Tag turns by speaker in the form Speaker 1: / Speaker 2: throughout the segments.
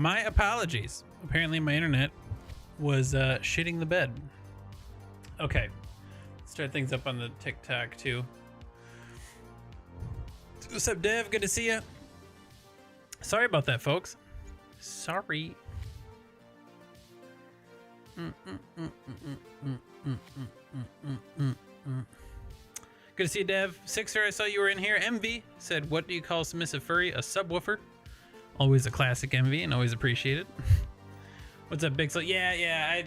Speaker 1: my apologies. Apparently my internet was shitting the bed. Okay, start things up on the TikTok too. What's up, Dev? Good to see you. Sorry about that, folks. Sorry. Good to see you, Dev. Sixer, I saw you were in here. MV said, what do you call submissive furry? A subwoofer. Always a classic, MV, and always appreciated. What's up, Bixel? Yeah,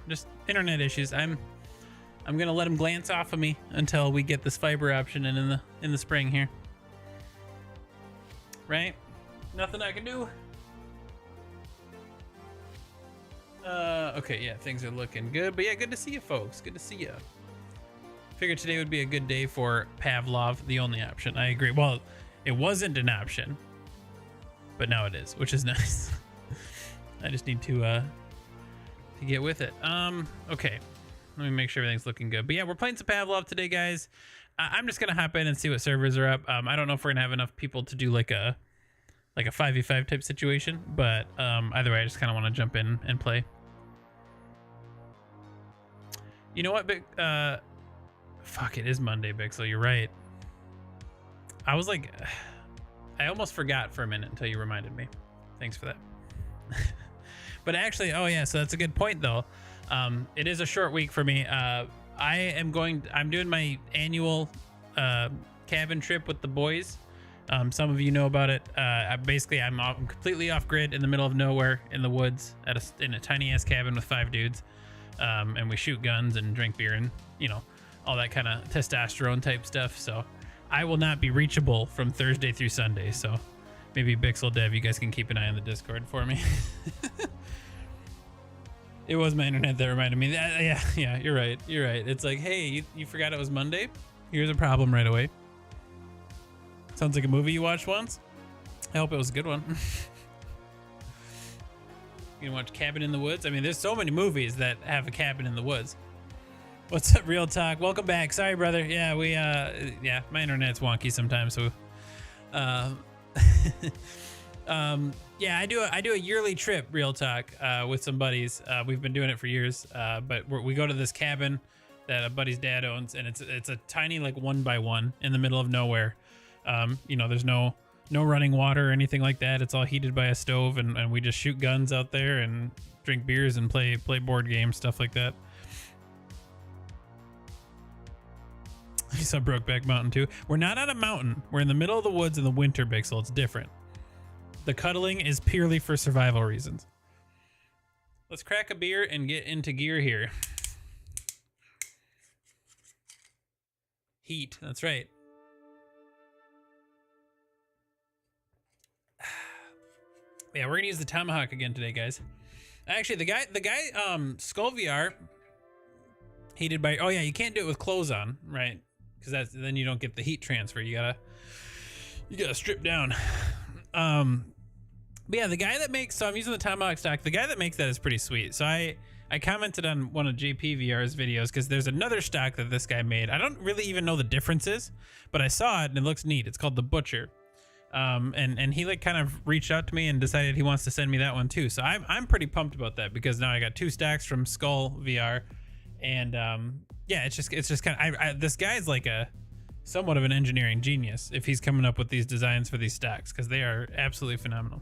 Speaker 1: just internet issues. I'm gonna let them glance off of me until we get this fiber option in the spring here. Right? Nothing I can do. Okay, yeah, things are looking good. But yeah, good to see you, folks. Good to see you. Figured today would be a good day for Pavlov, the only option. I agree. Well, it wasn't an option, but now it is, which is nice. I just need to get with it. Okay. Let me make sure everything's looking good. But yeah, we're playing some Pavlov today, guys. I'm just gonna hop in and see what servers are up. I don't know if we're gonna have enough people to do like a 5v5 type situation, but either way, I just kind of want to jump in and play. You know what, fuck, it is Monday, Bixel. You're right. I was like, I almost forgot for a minute until you reminded me. Thanks for that. But actually, oh yeah, so that's a good point though. It is a short week for me. I'm doing my annual cabin trip with the boys. Some of you know about it. I'm completely off grid in the middle of nowhere in the woods in a tiny ass cabin with 5 dudes. And we shoot guns and drink beer and, you know, all that kind of testosterone type stuff. So I will not be reachable from Thursday through Sunday. So maybe Bixel, Dev, you guys can keep an eye on the Discord for me. It was my internet that reminded me. Yeah, you're right. You're right. It's like, hey, you forgot it was Monday? Here's a problem right away. Sounds like a movie you watched once. I hope it was a good one. You can watch Cabin in the Woods. I mean, there's so many movies that have a cabin in the woods. What's up, Real Talk? Welcome back. Sorry, brother. Yeah, yeah, my internet's wonky sometimes. So, yeah, I do a yearly trip, Real Talk, with some buddies. We've been doing it for years, but we go to this cabin that a buddy's dad owns, and it's a tiny like 1x1 in the middle of nowhere. You know, there's no running water or anything like that. It's all heated by a stove, and we just shoot guns out there and drink beers and play board games, stuff like that. You saw Brokeback Mountain too. We're not on a mountain. We're in the middle of the woods in the winter, Bixel. It's different. The cuddling is purely for survival reasons. Let's crack a beer and get into gear here. Heat, that's right. Yeah, we're gonna use the Tomahawk again today, guys. Actually, the guy, Skull VR, he did by. Oh yeah, you can't do it with clothes on, right? Because then you don't get the heat transfer. You gotta strip down. But yeah, the guy that makes. So I'm using the Tomahawk stock. The guy that makes that is pretty sweet. So I commented on one of JPVR's videos because there's another stock that this guy made. I don't really even know the differences, but I saw it and it looks neat. It's called the Butcher. And he like kind of reached out to me and decided he wants to send me that one too. So I'm pretty pumped about that because now I got 2 stacks from Skull VR, and yeah, it's just kind of this guy's like a somewhat of an engineering genius if he's coming up with these designs for these stacks because they are absolutely phenomenal.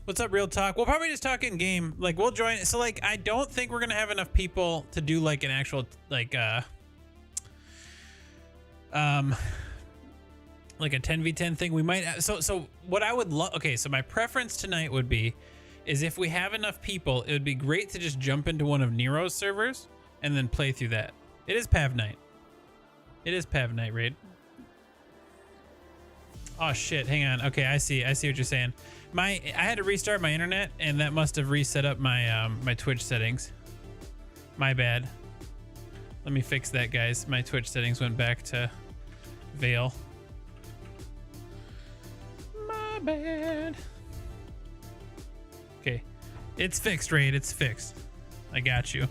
Speaker 1: What's up, Real Talk? We'll probably just talk in game. Like we'll join. So like I don't think we're gonna have enough people to do like an actual like a 10v10 thing. We might so what I would love. Okay, so my preference tonight would be is if we have enough people, it would be great to just jump into one of Nero's servers and then play through that. It is Pav night. It is Pav night, right? Oh shit, hang on. Okay, I see what you're saying. I had to restart my internet and that must have reset up my my Twitch settings. My bad. Let me fix that, guys. My Twitch settings went back to Veil. My bad. Okay, it's fixed, Raid. It's fixed. I got you.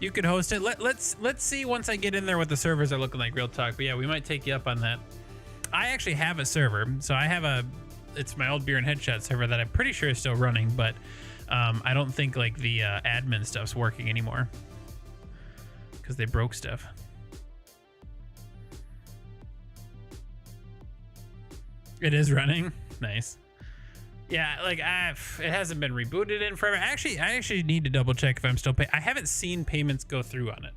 Speaker 1: You could host it. Let's see once I get in there what the servers are looking like, real talk. But yeah, we might take you up on that. I actually have a server, so I have it's my old beer and headshot server that I'm pretty sure is still running, but I don't think like the admin stuff's working anymore because they broke stuff. It is running. Nice. Yeah, like it hasn't been rebooted in forever. I actually need to double check if I'm still paying. I haven't seen payments go through on it.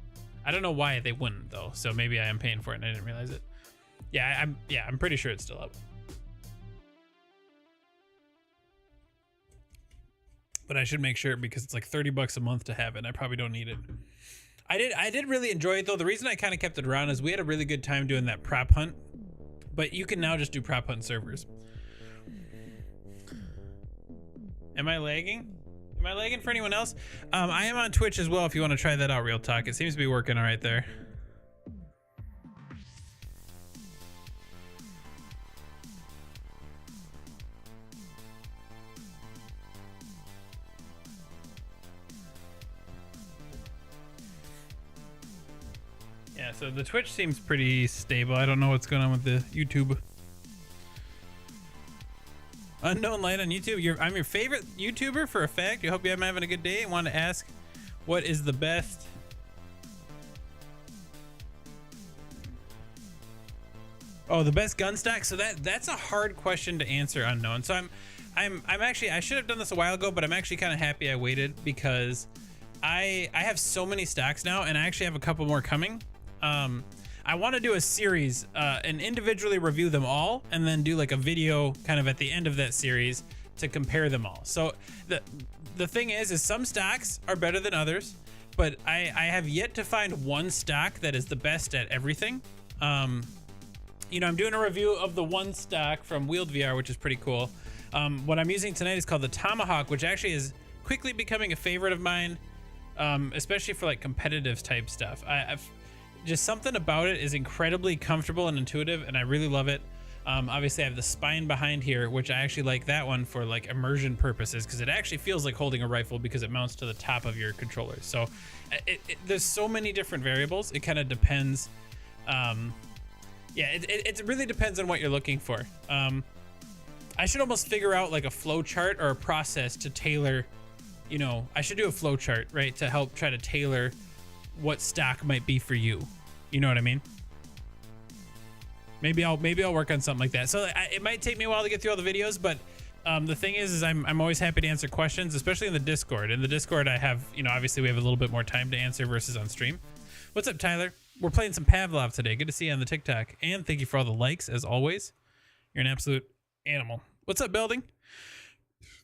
Speaker 1: I don't know why they wouldn't though. So maybe I am paying for it and I didn't realize it. Yeah, I'm pretty sure it's still up. But I should make sure because it's like $30 a month to have it. And I probably don't need it. I did really enjoy it though. The reason I kind of kept it around is we had a really good time doing that prop hunt. But you can now just do prop hunt servers. Am I lagging? Am I lagging for anyone else? I am on Twitch as well if you want to try that out, real talk. It seems to be working all right there. Yeah, so the Twitch seems pretty stable. I don't know what's going on with the YouTube. Unknown Light on YouTube. I'm your favorite YouTuber for a fact. I hope you're having a good day. I want to ask, what is the best? Oh, the best gun stock. So that's a hard question to answer, Unknown. So I'm actually, I should have done this a while ago, but I'm actually kind of happy I waited because I have so many stocks now, and I actually have a couple more coming. I want to do a series and individually review them all and then do like a video kind of at the end of that series to compare them all. So the thing is some stocks are better than others, but I have yet to find one stock that is the best at everything. You know, I'm doing a review of the one stock from Wheeled VR, which is pretty cool. What I'm using tonight is called the Tomahawk, which actually is quickly becoming a favorite of mine, especially for like competitive type stuff. I've just something about it is incredibly comfortable and intuitive, and I really love it. Obviously I have the spine behind here, which I actually like that one for like immersion purposes because it actually feels like holding a rifle because it mounts to the top of your controller. So there's so many different variables. It kind of depends. Yeah, it really depends on what you're looking for. I should almost figure out like a flow chart or a process to tailor, you know, I should do a flow chart, right, to help try to tailor what stock might be for you. You know what I mean? Maybe I'll work on something like that. So it might take me a while to get through all the videos, but the thing is I'm always happy to answer questions, especially in the Discord. In the Discord, I have, you know, obviously we have a little bit more time to answer versus on stream. What's up, Tyler? We're playing some Pavlov today. Good to see you on the TikTok, and thank you for all the likes as always. You're an absolute animal. What's up, Building?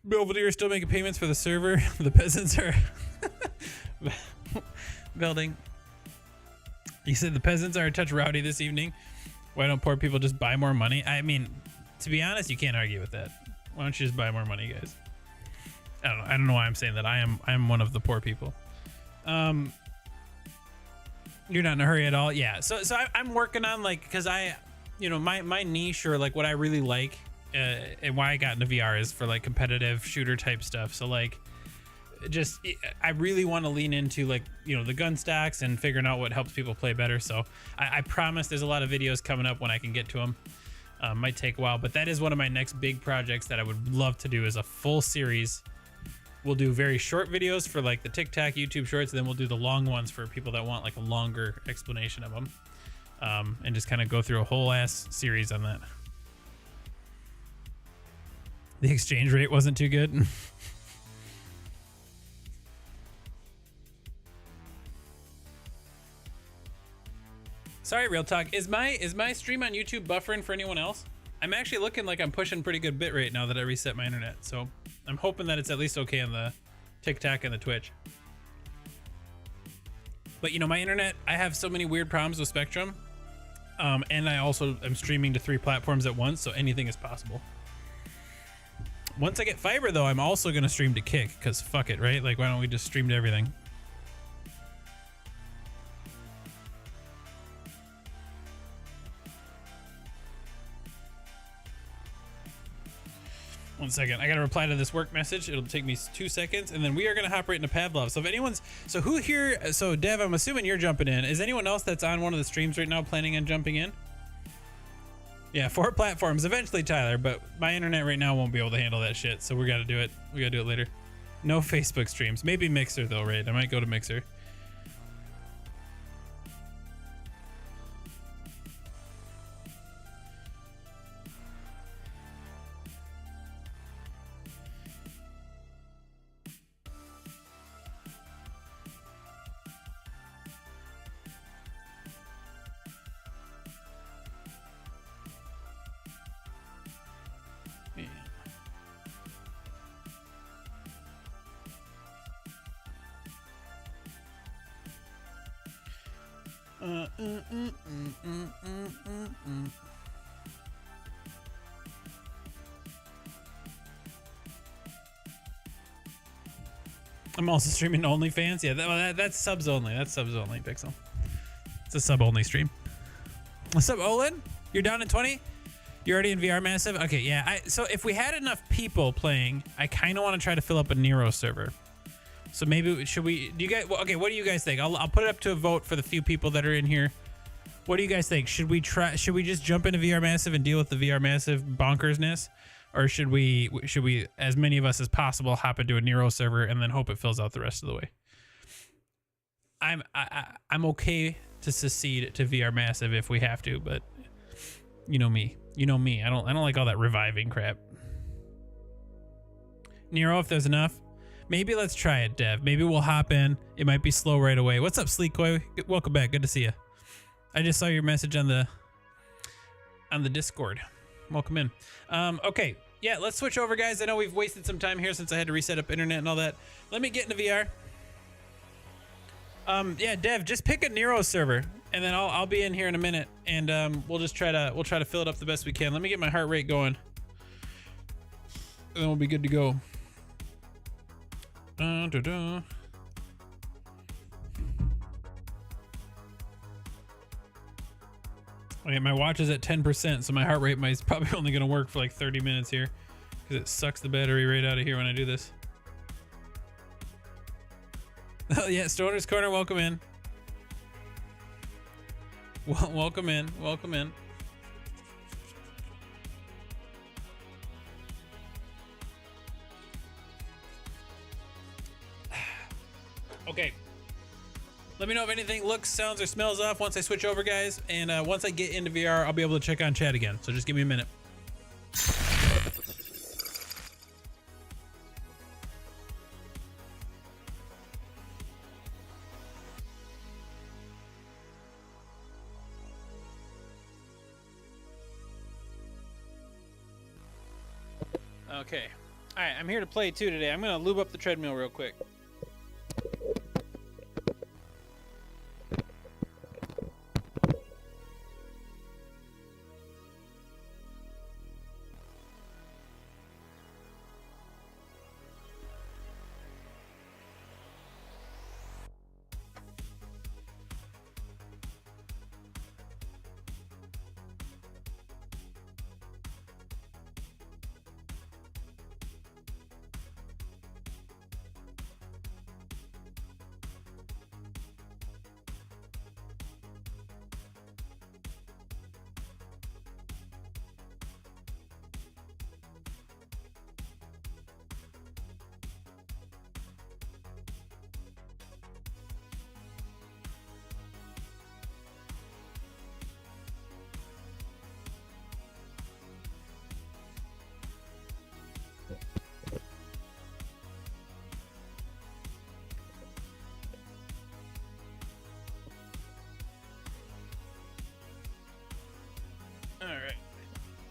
Speaker 1: Belvedere still making payments for the server. The peasants are Building. You said the peasants are a touch rowdy this evening. Why don't poor people just buy more money? I mean, to be honest, you can't argue with that. Why don't you just buy more money, guys? I don't know why I'm saying that. I am one of the poor people. You're not in a hurry at all. Yeah. So I'm working on like, cause you know, my niche or like what I really like, and why I got into VR is for like competitive shooter type stuff. So like, I really want to lean into like, you know, the gun stacks and figuring out what helps people play better. So I promise there's a lot of videos coming up when I can get to them. Might take a while, but that is one of my next big projects that I would love to do, is a full series. We'll do very short videos for like the TikTok, YouTube shorts, and then we'll do the long ones for people that want like a longer explanation of them, and just kind of go through a whole ass series on that. The exchange rate wasn't too good. Sorry, real talk. Is my stream on YouTube buffering for anyone else? I'm actually looking like I'm pushing pretty good bit rate now that I reset my internet. So I'm hoping that it's at least okay on the TikTok and the Twitch. But you know, my internet, I have so many weird problems with Spectrum. And I also am streaming to 3 platforms at once, so anything is possible. Once I get fiber though, I'm also gonna stream to Kick, because fuck it, right? Like, why don't we just stream to everything? 1 second. I got to reply to this work message. It'll take me 2 seconds, and then we are going to hop right into Pavlov. So if anyone's, so who here, so Dev, I'm assuming you're jumping in. Is anyone else that's on one of the streams right now planning on jumping in? Yeah, 4 platforms. Eventually, Tyler, but my internet right now won't be able to handle that shit, so we got to do it. We got to do it later. No Facebook streams. Maybe Mixer, though, right? I might go to Mixer. I'm also streaming OnlyFans. Yeah, that's subs only. That's subs only, Pixel. It's a sub only stream. What's up, Olin? You're down in 20? You're already in VR Massive? Okay, yeah. So if we had enough people playing, I kind of want to try to fill up a Nero server. So maybe should we? Do you guys? Okay, what do you guys think? I'll put it up to a vote for the few people that are in here. What do you guys think? Should we try? Should we just jump into VR Massive and deal with the VR Massive bonkersness, or should we, as many of us as possible, hop into a Nero server and then hope it fills out the rest of the way? I'm okay to secede to VR Massive if we have to, but you know me. You know me. I don't like all that reviving crap. Nero, if there's enough. Maybe let's try it, Dev. Maybe we'll hop in. It might be slow right away. What's up, Sleek Koi? Welcome back. Good to see you. I just saw your message on the Discord. Welcome in. Okay. Yeah, let's switch over, guys. I know we've wasted some time here since I had to reset up internet and all that. Let me get into VR. Yeah, Dev, just pick a Nero server, and then I'll be in here in a minute, and we'll try to fill it up the best we can. Let me get my heart rate going, and then we'll be good to go. Okay, my watch is at 10%, so my heart rate is probably only gonna work for like 30 minutes here, because it sucks the battery right out of here when I do this. Oh yeah, Stoner's Corner, welcome in. Welcome in, welcome in. Okay. Let me know if anything looks, sounds, or smells off once I switch over, guys. And once I get into VR, I'll be able to check on chat again. So just give me a minute. Okay. All right, I'm here to play too today. I'm going to lube up the treadmill real quick.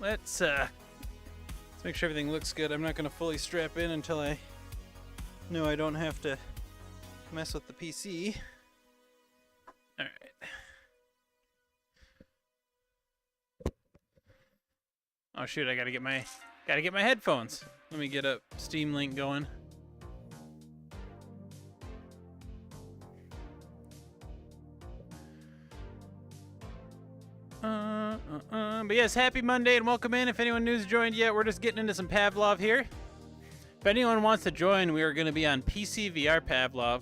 Speaker 1: Let's make sure everything looks good. I'm not going to fully strap in until I know I don't have to mess with the PC. All right. Oh shoot, I gotta get my headphones. Let me get a Steam link going.
Speaker 2: But yes, happy Monday and welcome in. If anyone new's joined yet, we're just getting into some Pavlov here. If anyone wants to join, we are going to be on PC VR Pavlov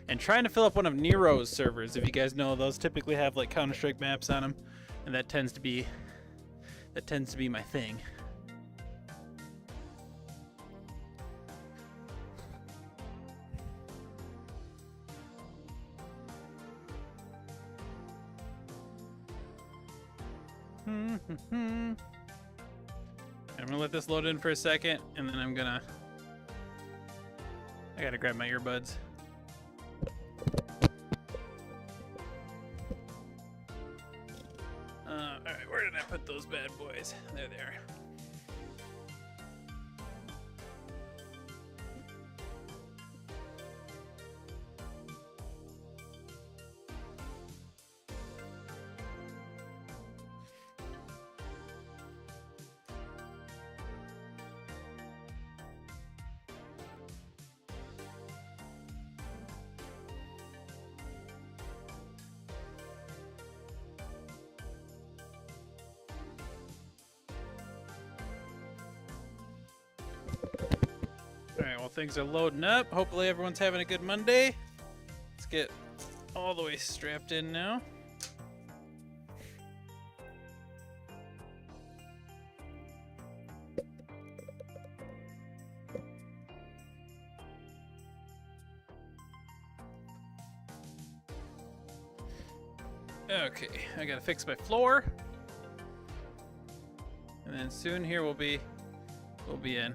Speaker 2: and trying to fill up one of Nero's servers. If you guys know, those typically have like Counter-Strike maps on them, and that tends to be my thing. I'm gonna let this load in for a second, and then I gotta grab my earbuds. Alright, where did I put those bad boys? There they are. Alright, well, things are loading up. Hopefully everyone's having a good Monday. Let's get all the way strapped in now. Okay, I gotta fix my floor. And then soon here we'll be in.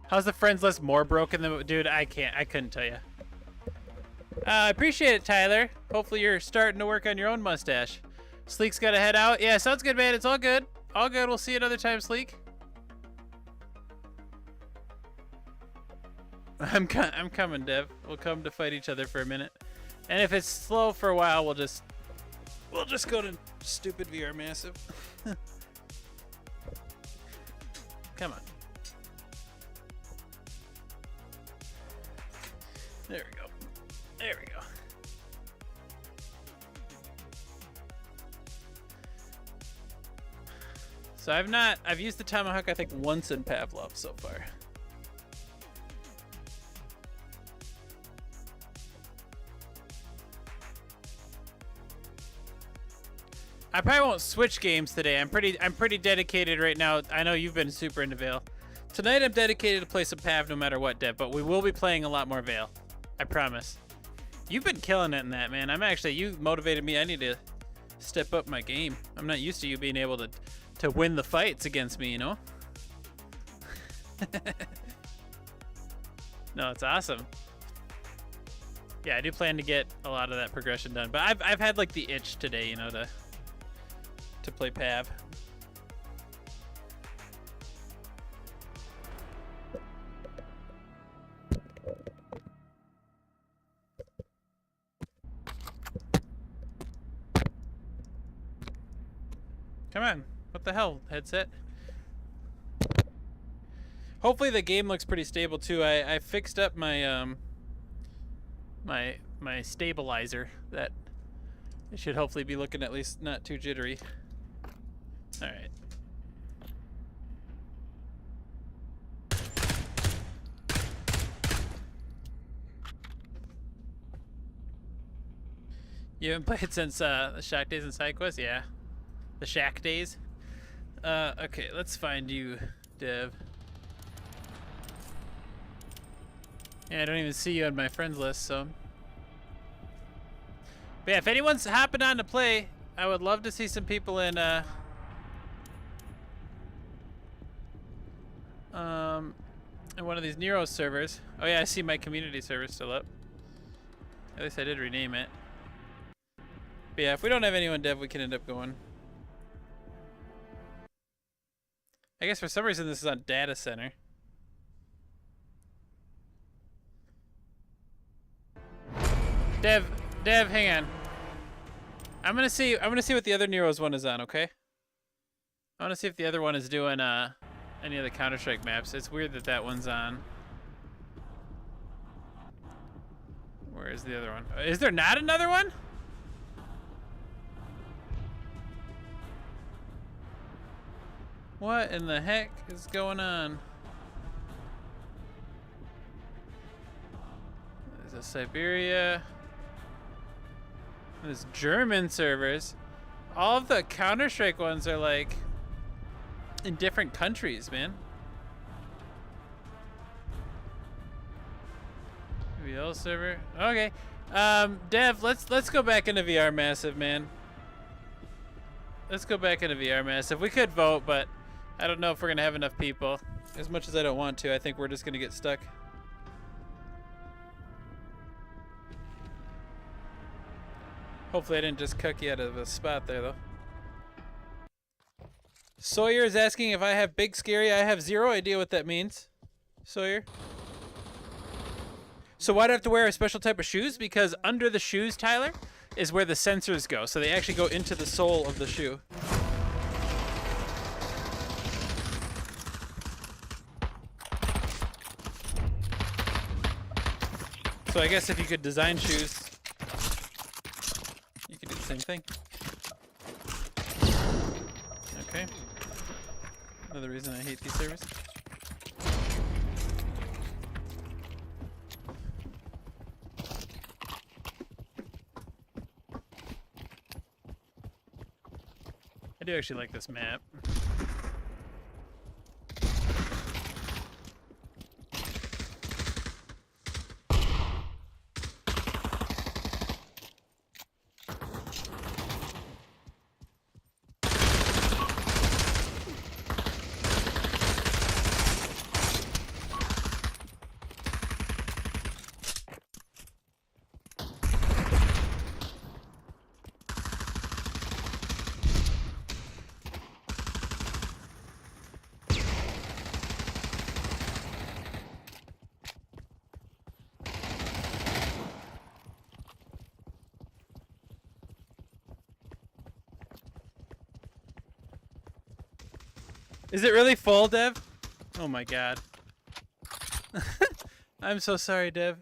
Speaker 2: How's the friends list more broken than... Dude, I couldn't tell you. I appreciate it, Tyler. Hopefully you're starting to work on your own mustache. Sleek's got to head out. Yeah, sounds good, man. It's all good. All good. We'll see you another time, Sleek. I'm coming, Dev. We'll come to fight each other for a minute. And if it's slow for a while, we'll just go to stupid VR Massive. Come on. There we go. There we go. So I've used the Tomahawk I think once in Pavlov so far. I probably won't switch games today. I'm pretty dedicated right now. I know you've been super into Vale. Tonight I'm dedicated to play some Pav no matter what, Dev, but we will be playing a lot more Vale. I promise. You've been killing it in that, man. You motivated me. I need to step up my game. I'm not used to you being able to win the fights against me, you know? No, it's awesome. Yeah, I do plan to get a lot of that progression done, but I've had like the itch today, you know, to play Pav. Come on. What the hell, headset? Hopefully the game looks pretty stable too. I fixed up my my stabilizer. That it should hopefully be looking at least not too jittery. All right. You haven't played since the Shack Days and Side Quest? Yeah. The Shack Days? Okay, let's find you, Dev. Yeah, I don't even see you on my friends list, so. But yeah, if anyone's hopping on to play, I would love to see some people in one of these Nero servers. Oh yeah, I see my community server still up. At least I did rename it. But yeah, if we don't have anyone, Dev, we can end up going. I guess for some reason this is on data center. Dev, hang on. I'm gonna see what the other Nero's one is on, okay? I wanna see if the other one is doing any of the Counter-Strike maps. It's weird that that one's on. Where is the other one? Is there not another one? What in the heck is going on? There's a Siberia. There's German servers. All of the Counter-Strike ones are like in different countries, man. VL server. Okay. Dev, let's go back into VR Massive, man. Let's go back into VR Massive. We could vote, but I don't know if we're gonna have enough people. As much as I don't want to, I think we're just gonna get stuck. Hopefully I didn't just cuck you out of a spot there, though. Sawyer is asking if I have Big Scary. I have zero idea what that means. Sawyer? So why do I have to wear a special type of shoes? Because under the shoes, Tyler, is where the sensors go. So they actually go into the sole of the shoe. So I guess if you could design shoes, you could do the same thing. Okay. Another reason I hate these servers. I do actually like this map. Is it really full, Dev? Oh my god. I'm so sorry, Dev.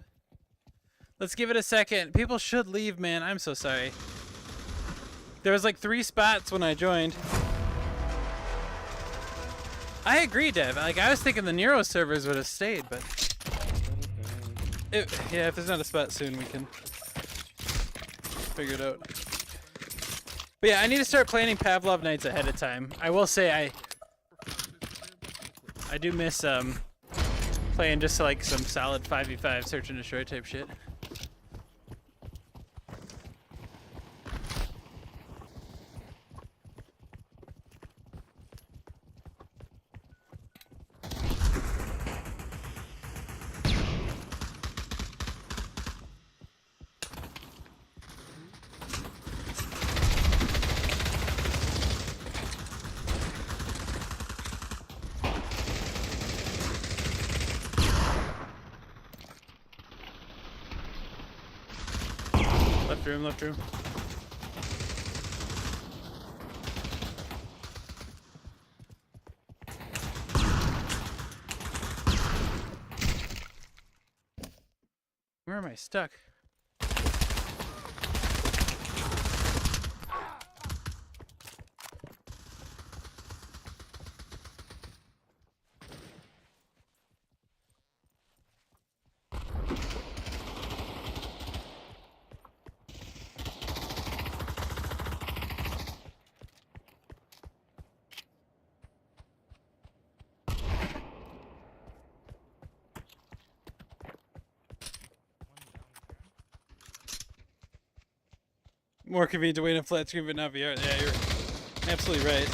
Speaker 2: Let's give it a second. People should leave, man. I'm so sorry. There was like 3 spots when I joined. I agree, Dev. Like, I was thinking the Nero servers would have stayed, but... yeah, if there's not a spot soon, we can figure it out. But yeah, I need to start planning Pavlov nights ahead of time. I will say I do miss playing just like some solid 5v5 search and destroy type shit. Left room. Where am I stuck? More convenient to wait in flat screen but not VR. Yeah, you're absolutely right.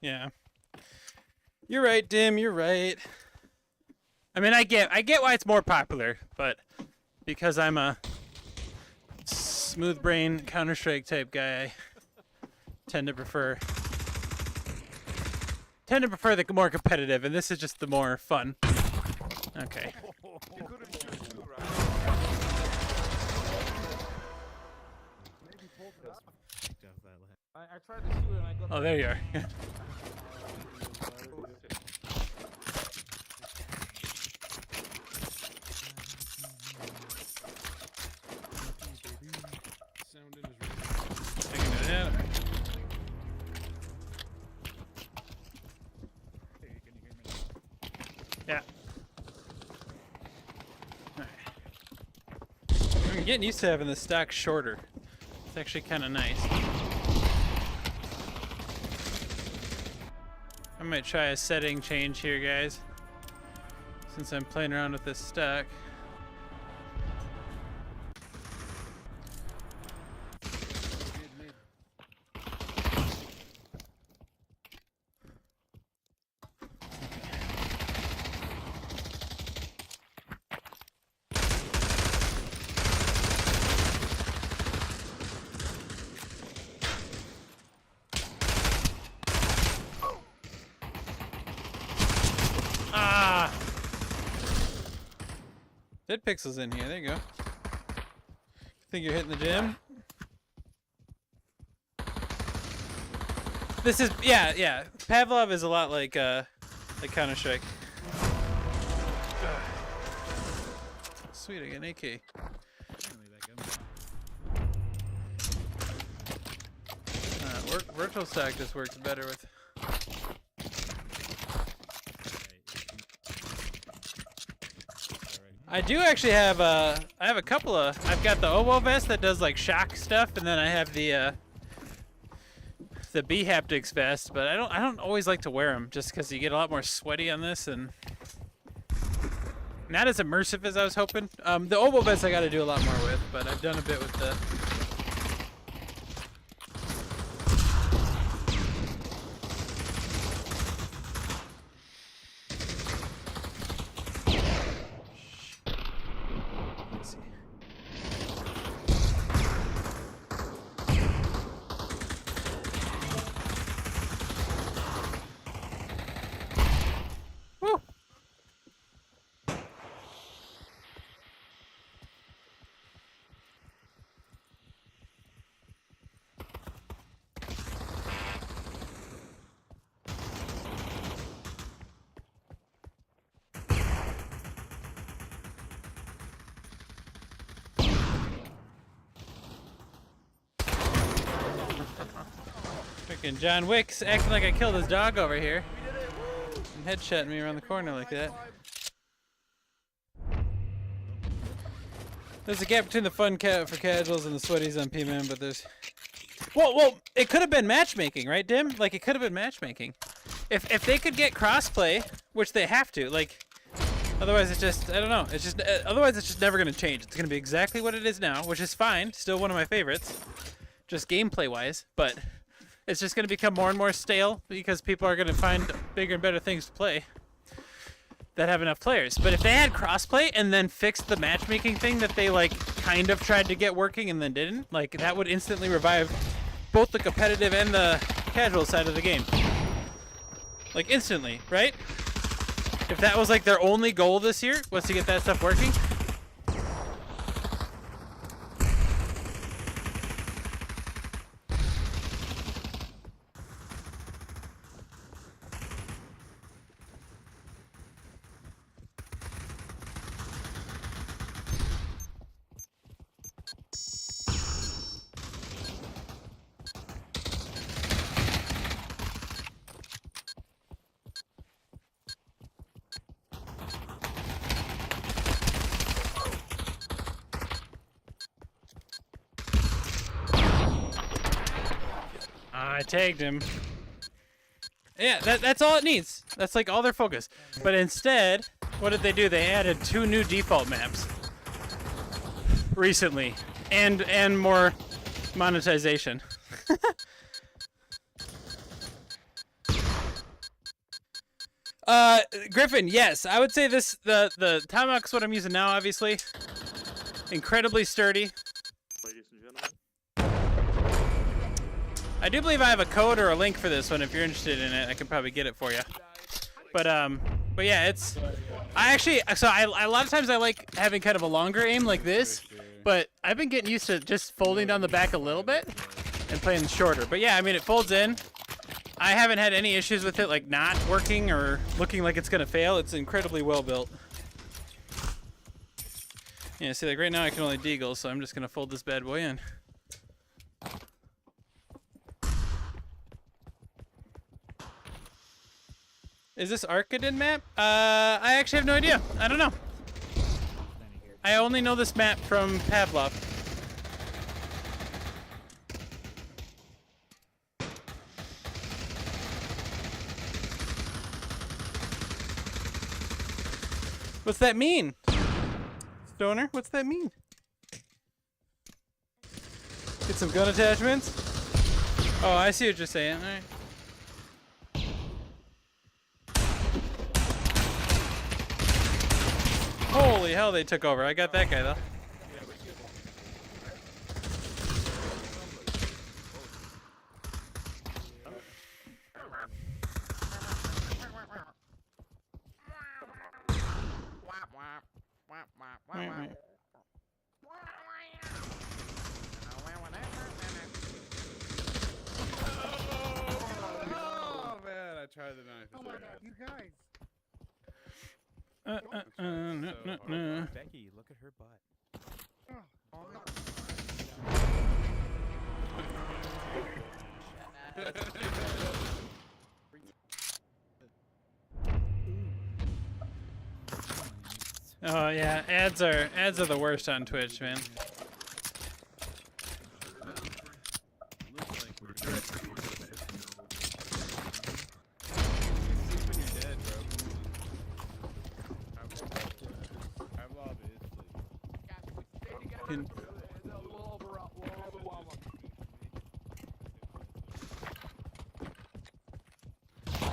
Speaker 2: Yeah. You're right, Dim, you're right. I mean, I get why it's more popular, but because I'm a smooth brain Counter-Strike type guy, I tend to prefer tend to prefer the more competitive, and this is just the more fun. Okay.
Speaker 3: I tried to shoot and I got.
Speaker 2: Oh, there you are. I can do that. Yeah. Alright. I'm getting used to having the stock shorter. It's actually kind of nice. I might try a setting change here, guys, since I'm playing around with this stock. Ah! Dead Pixel's in here. There you go. Think you're hitting the gym? This is yeah. Pavlov is a lot like Counter-Strike. Sweet, I got an AK. Virtual stack just works better with. I do actually have I have a couple of. I've got the oboe vest that does like shock stuff, and then I have the B haptics vest. But I don't always like to wear them just because you get a lot more sweaty on this and not as immersive as I was hoping. The oboe vest I got to do a lot more with, but I've done a bit with the. Freaking John Wick's acting like I killed his dog over here. And headshotting me around the corner like that. There's a gap between the fun for casuals and the sweaties on PMM, but there's... Well, it could have been matchmaking, right, Dim? Like, it could have been matchmaking. If they could get crossplay, which they have to, like... Otherwise, it's just... I don't know. It's just... otherwise, it's just never going to change. It's going to be exactly what it is now, which is fine. Still one of my favorites. Just gameplay-wise, but... It's just going to become more and more stale because people are going to find bigger and better things to play that have enough players. But if they had crossplay and then fixed the matchmaking thing that they like kind of tried to get working and then didn't, like that would instantly revive both the competitive and the casual side of the game. Like instantly, right? If that was like their only goal this year was to get that stuff working. I tagged him. Yeah, that's all it needs. That's like all their focus. But instead, what did they do? They added 2 new default maps recently, and more monetization. Griffin, yes, I would say this. The Tomahawk's what I'm using now, obviously. Incredibly sturdy.
Speaker 4: Ladies and gentlemen.
Speaker 2: I do believe I have a code or a link for this one. If you're interested in it, I can probably get it for you. But yeah, it's. I actually, so I a lot of times I like having kind of a longer aim like this, but I've been getting used to just folding down the back a little bit and playing shorter. But yeah, I mean, it folds in. I haven't had any issues with it like not working or looking like it's gonna fail. It's incredibly well built. Yeah, see, like right now I can only deagle, so I'm just gonna fold this bad boy in. Is this Arcadin map? I actually have no idea. I don't know. I only know this map from Pavlov. What's that mean? Stoner, what's that mean? Get some gun attachments? Oh, I see what you're saying. All right. Holy hell, they took over. I got that guy, though.
Speaker 4: Oh man, I tried the knife.
Speaker 3: Oh my god, you guys.
Speaker 2: No.
Speaker 3: Becky, look at her butt.
Speaker 2: Oh yeah, ads are the worst on Twitch, man.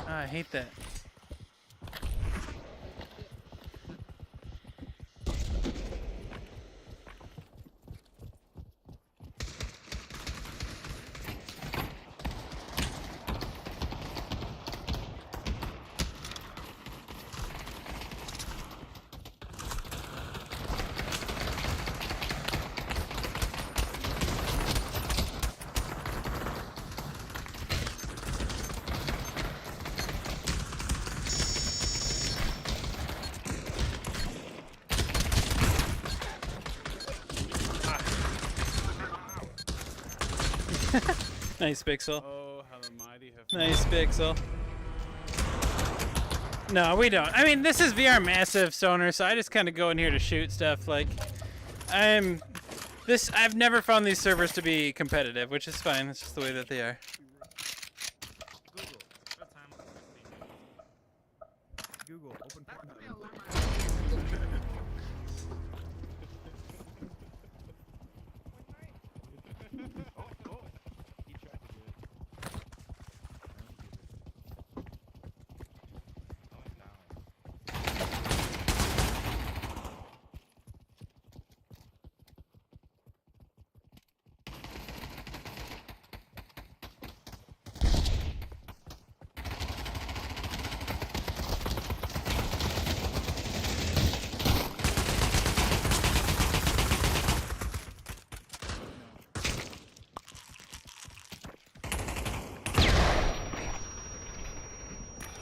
Speaker 2: I hate that. Nice pixel.
Speaker 4: Oh, how the mighty have.
Speaker 2: Nice pixel. No, we don't. I mean, this is VR Massive, Stoner, so I just kind of go in here to shoot stuff. Like, I've never found these servers to be competitive, which is fine. It's just the way that they are.
Speaker 3: Google, open Pornhub.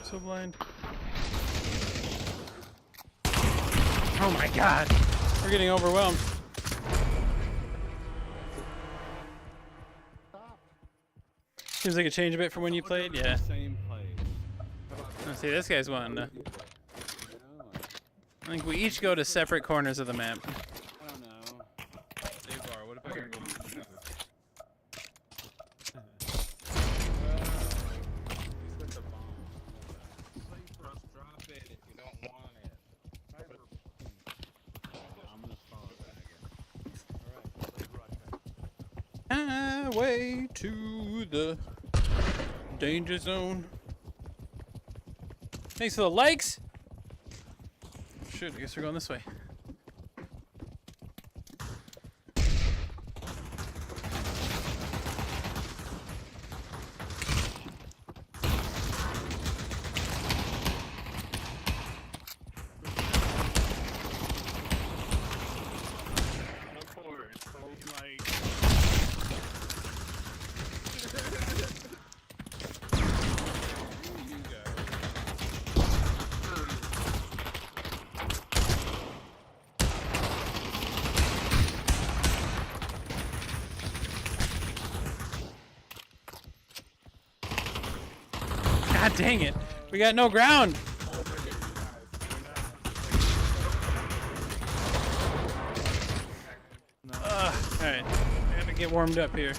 Speaker 2: So blind. Oh my god. We're getting overwhelmed. Seems like a change a bit from when you played, yeah.
Speaker 4: Same place.
Speaker 2: Let's see, this guy's one. I think we each go to separate corners of the map.
Speaker 4: I don't know. jBahr, what if I can go? He's got the bomb. Drop it if you don't want it. I'm gonna follow that again.
Speaker 2: Highway to the danger zone. Thanks for the likes. Shit, I guess we're going this way. Dang it. We got no ground. Alright. I gotta get warmed up here.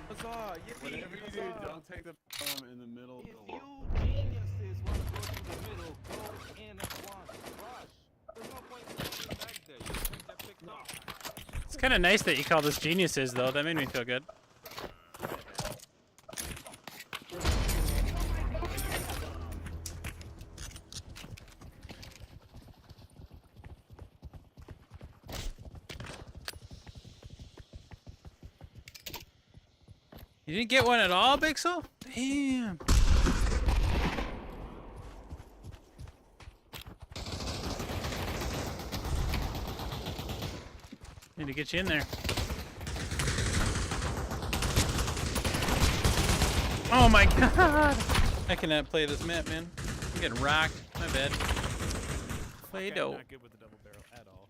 Speaker 3: Huzzah! Yippee!
Speaker 4: Whatever you do,
Speaker 3: Huzzah!
Speaker 4: don't take the bomb in the middle.
Speaker 5: If you geniuses want to go to the middle, go in at once. Rush. There's no point in staying back there. You can't get picked off.
Speaker 2: It's kind of nice that you call us geniuses, though. That made me feel good. You didn't get one at all, Bixel? Damn. Need to get you in there. Oh my god! I cannot play this map, man. I'm getting rocked. My bad. Play-Doh.
Speaker 3: Not good with the double barrel at all.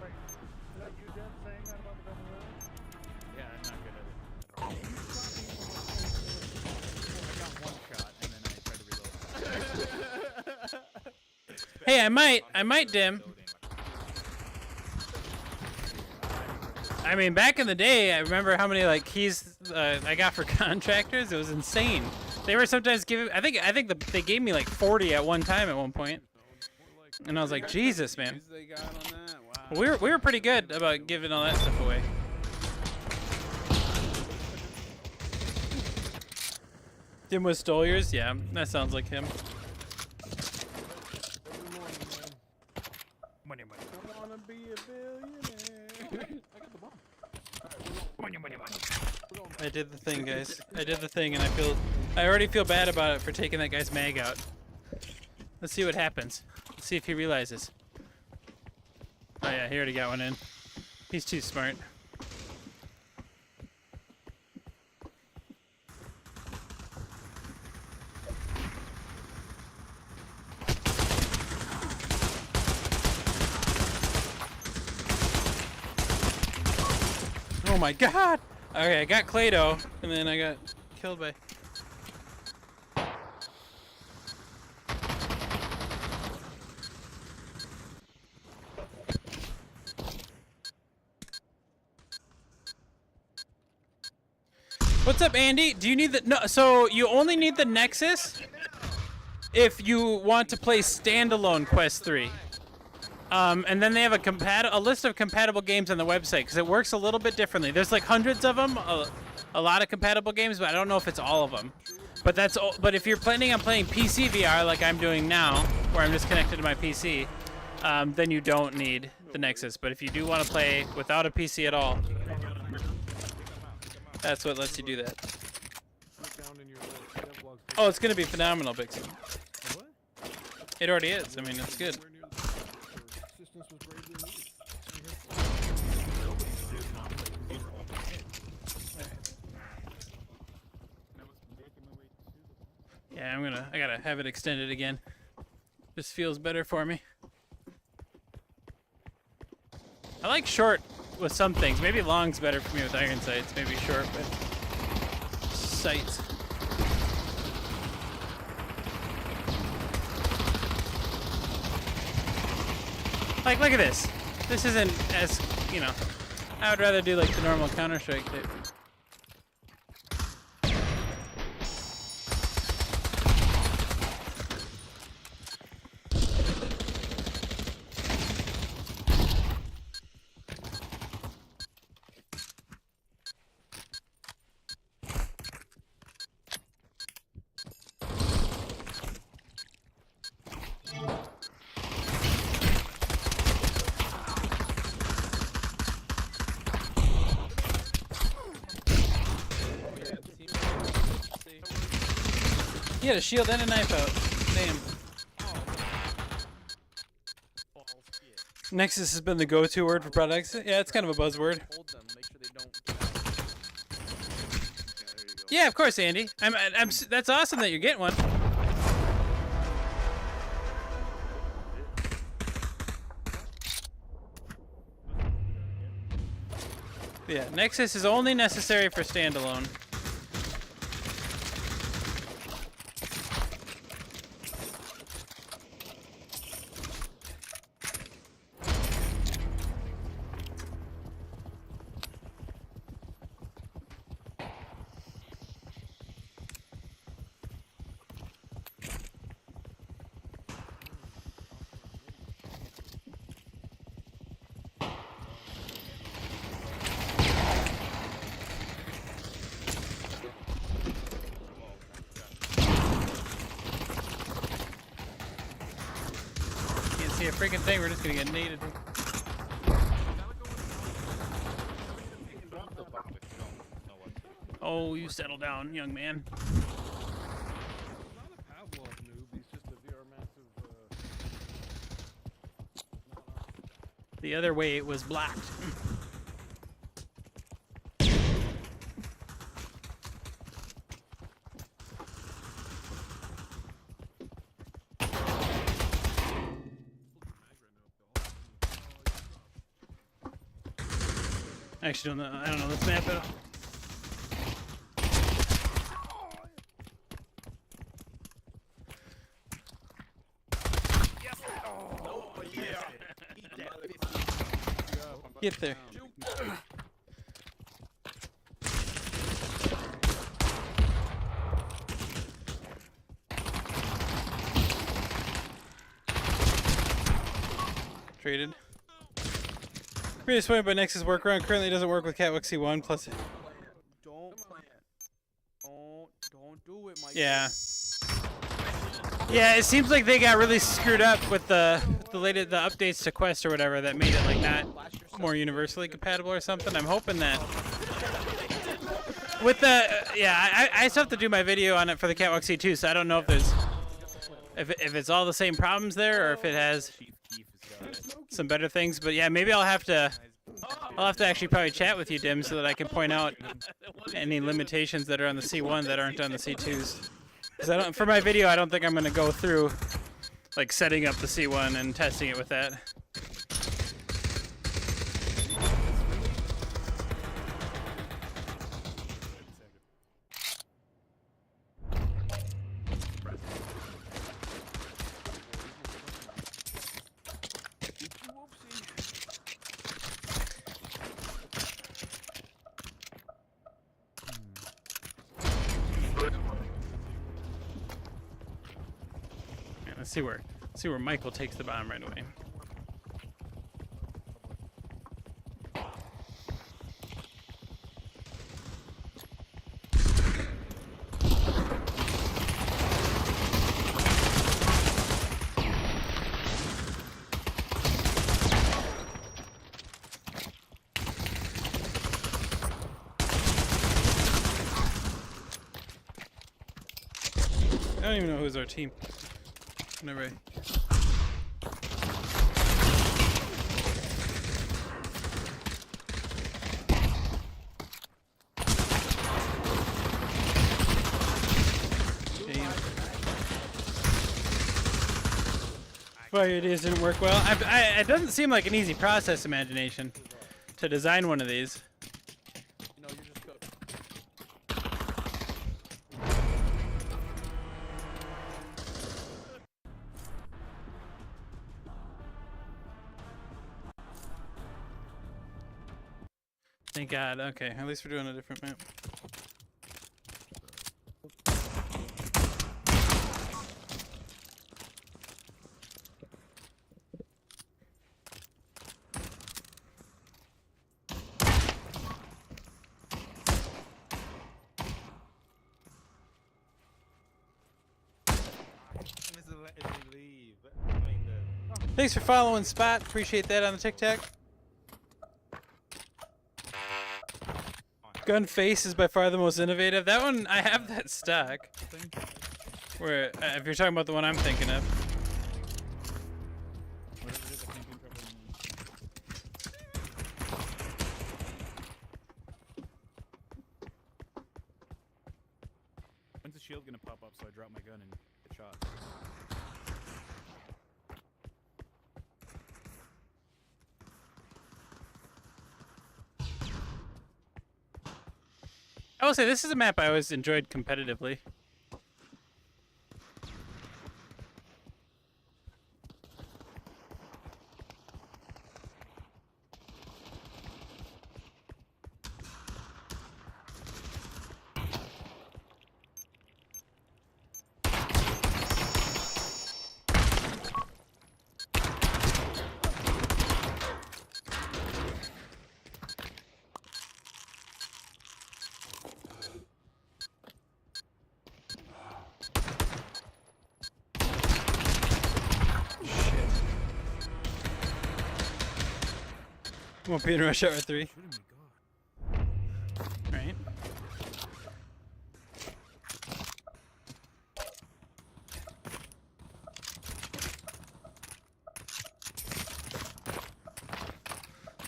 Speaker 3: Wait, is that you, Deb, saying that about the double barrel? Yeah, I'm not good at it at all. I got one shot and then I tried to reload.
Speaker 2: Hey, I might dim. I mean, back in the day, I remember how many like keys I got for contractors. It was insane. They were sometimes giving. I think they gave me like 40 at one time at one point, and I was like, Jesus, man.
Speaker 4: They got on that. Wow.
Speaker 2: We were pretty good about giving all that stuff away. Dim was stole yours? Yeah, that sounds like him.
Speaker 3: Money, money.
Speaker 4: I wanna be a billionaire. I got the bomb.
Speaker 3: Money, money, money.
Speaker 2: I did the thing, guys. I did the thing, and I already feel bad about it for taking that guy's mag out. Let's see what happens. Let's see if he realizes. Oh yeah, he already got one in. He's too smart. Oh my god! Okay, I got Clado, and then I got killed by... What's up, Andy? Do you need the... No, so you only need the Nexus if you want to play standalone Quest 3. And then they have a list of compatible games on the website because it works a little bit differently. There's like hundreds of them, a lot of compatible games, but I don't know if it's all of them. But but if you're planning on playing PC VR like I'm doing now, where I'm just connected to my PC, then you don't need the Nexus. But if you do want to play without a PC at all, that's what lets you do that. Oh, it's gonna be phenomenal, Bixby.
Speaker 3: What?
Speaker 2: It already is. I mean, it's good. Yeah, I gotta have it extended again. This feels better for me. I like short with some things. Maybe long's better for me with iron sights. Maybe short with sights. Like, look at this. This isn't as, you know, I would rather do like the normal Counter-Strike type. He had a shield and a knife out. Damn. Nexus has been the go-to word for products. Yeah, it's kind of a buzzword.
Speaker 5: Hold them. Make sure they don't.
Speaker 2: Yeah, of course, Andy. That's awesome that you're getting one. Yeah, Nexus is only necessary for standalone. Can't see a freaking thing, we're just gonna get naded. Oh, you settle down, young man.
Speaker 3: He's not a Pavlov noob, he's just a VR massive,
Speaker 2: The other way it was blocked. I actually don't know. I don't know this map at all. Get there. Traded. Pretty disappointed by Nexus workaround. Currently doesn't work with Catwalk C1 plus.
Speaker 5: Don't do it, my
Speaker 2: Yeah. Yeah, it seems like they got really screwed up with the updates to Quest or whatever that made it like not more universally compatible or something. I'm hoping that with the I still have to do my video on it for the Catwalk C2, so I don't know if there's if it's all the same problems there or if it has some better ththings. But yeah, maybe I'll have to actually probably chat with you, Dim, so that I can point out any limitations that are on the C1 that aren't on the C2s. Because for my video, I don't think I'm going to go through like setting up the C1 and testing it with that. Let's see where Michael takes the bomb right away. I don't even know who's our team. Whenever Fire ideas didn't work well. It doesn't seem like an easy process, Imagination, to design one of these.
Speaker 5: You know, you just go.
Speaker 2: Thank God. Okay, at least we're doing a different map. Thanks for following, Spot. Appreciate that on the TikTok. Gun face is by far the most innovative. That one, I have that stock. Where, if you're talking about the one I'm thinking of.
Speaker 4: When's the shield gonna pop up so I drop my gun and get shot?
Speaker 2: I will say this is a map I always enjoyed competitively. Come on, Peter, rush hour 3. Right.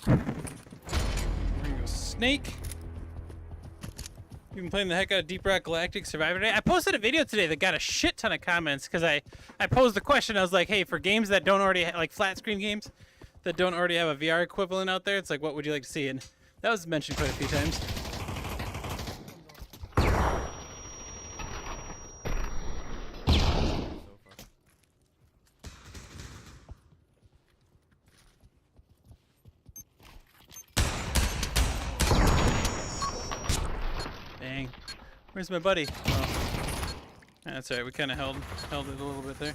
Speaker 2: We're gonna go Snake. You've been playing the heck out of Deep Rock Galactic Survivor today. I posted a video today that got a shit ton of comments because I posed the question. I was like, hey, for games that don't already like flat screen games that don't already have a VR equivalent out there, it's like, what would you like to see? And that was mentioned quite a few times. Dang. Where's my buddy? Oh. That's alright, we kind of held it a little bit there.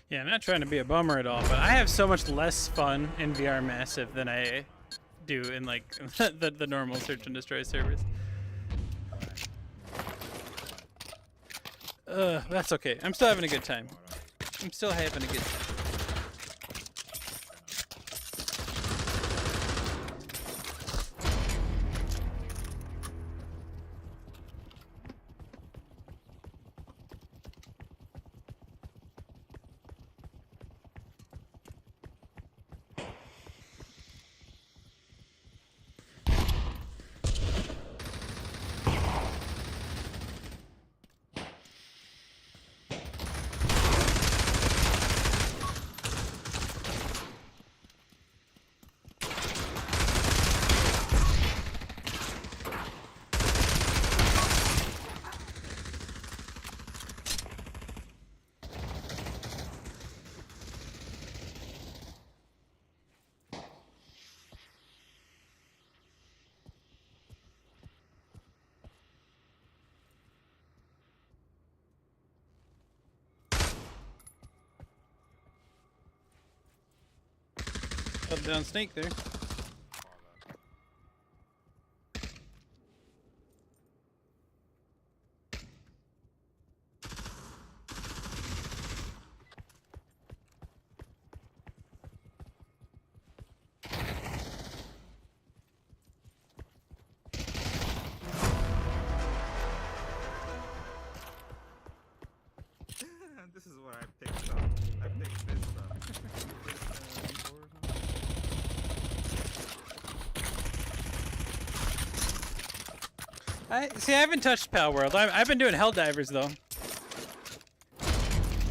Speaker 2: Yeah, I'm not trying to be a bummer at all, but I have so much less fun in VR Massive than I do in like the normal search and destroy servers. That's okay. I'm still having a good time. I'm still having a good time. Held down Snake there.
Speaker 5: This is what I picked up. I picked this up.
Speaker 2: I haven't touched Pal World. I've been doing Helldivers though.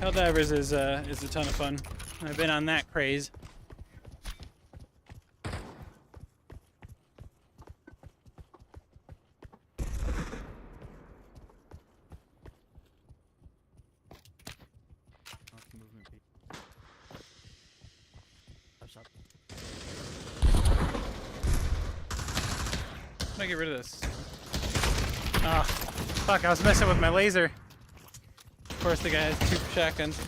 Speaker 2: Helldivers is a ton of fun. I've been on that craze. I'm gonna get rid of this. Oh, fuck, I was messing with my laser. Of course the guy has 2 shotguns.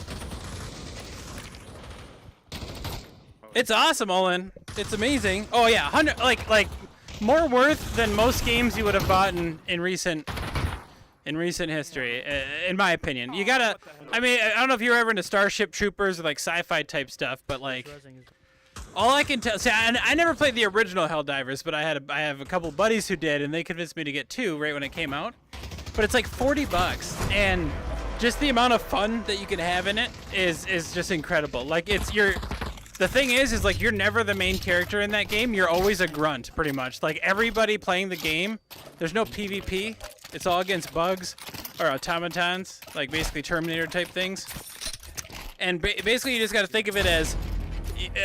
Speaker 2: It's awesome, Olin. It's amazing. Oh yeah, 100, like more worth than most games you would have bought in recent history, in my opinion. You gotta, I mean, I don't know if you were ever into Starship Troopers or like sci-fi type stuff, but like, all I can tell, see, I never played the original Helldivers, but I have a couple buddies who did, and they convinced me to get 2 right when it came out. But it's like $40, and just the amount of fun that you can have in it is just incredible. Like the thing is like you're never the main character in that game. You're always a grunt, pretty much. Like everybody playing the game, there's no PvP. It's all against bugs. or automatons, like basically Terminator type things. And basically you just got to think of it as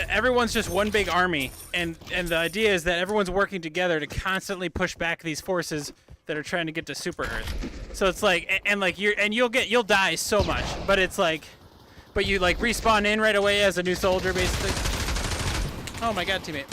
Speaker 2: everyone's just one big army, and the idea is that everyone's working together to constantly push back these forces that are trying to get to Super Earth. So it's like, and like you'll die so much, but it's like, but you like respawn in right away as a new soldier basically. Oh my god, teammate.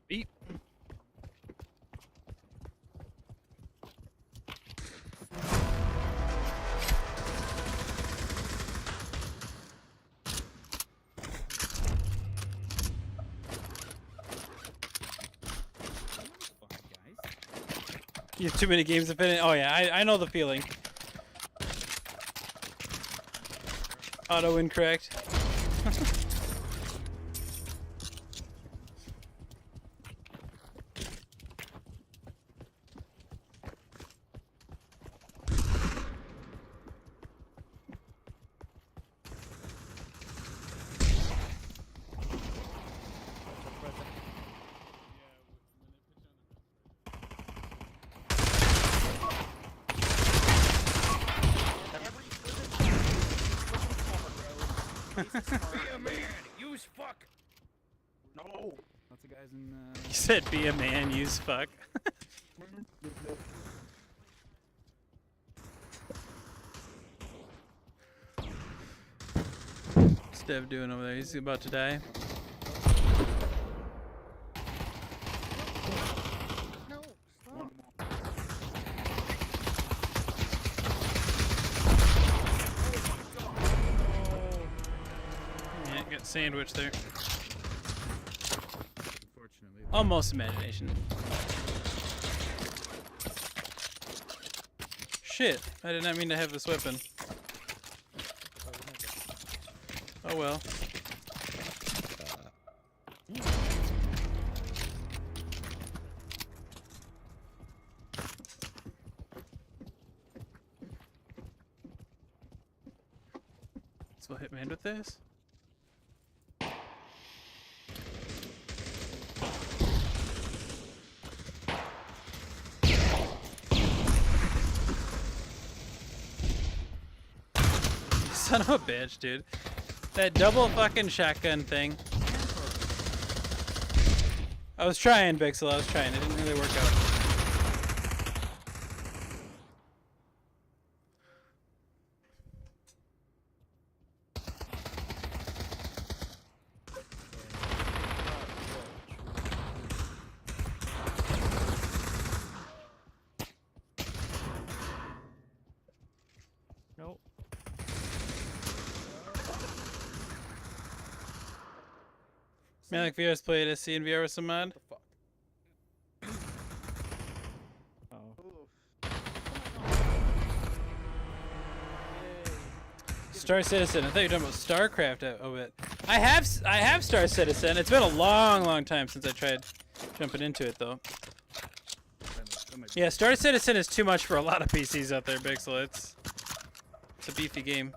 Speaker 2: Beep. You have too many games to finish. Oh yeah, I know the feeling. Auto incorrect.
Speaker 3: Be a man, use fuck. No.
Speaker 4: Lots of guys in.
Speaker 2: You said be a man, use fuck. What's Dev doing over there? He's about to die.
Speaker 3: No. Stop.
Speaker 2: Yeah, got sandwiched there.
Speaker 4: Unfortunately.
Speaker 2: Almost imagination. Shit, I did not mean to have this weapon. Oh well. So hit man with this. Son of a bitch, dude. That double fucking shotgun thing. I was trying, Bixel. I was trying. It didn't really work out.
Speaker 3: Nope.
Speaker 2: Malik VR's played SC and VR with some mod.
Speaker 3: Oh.
Speaker 2: Star Citizen. I thought you were talking about StarCraft a bit. I have Star Citizen. It's been a long time since I tried jumping into it though. Yeah, Star Citizen is too much for a lot of PCs out there, Bixel. It's a beefy game.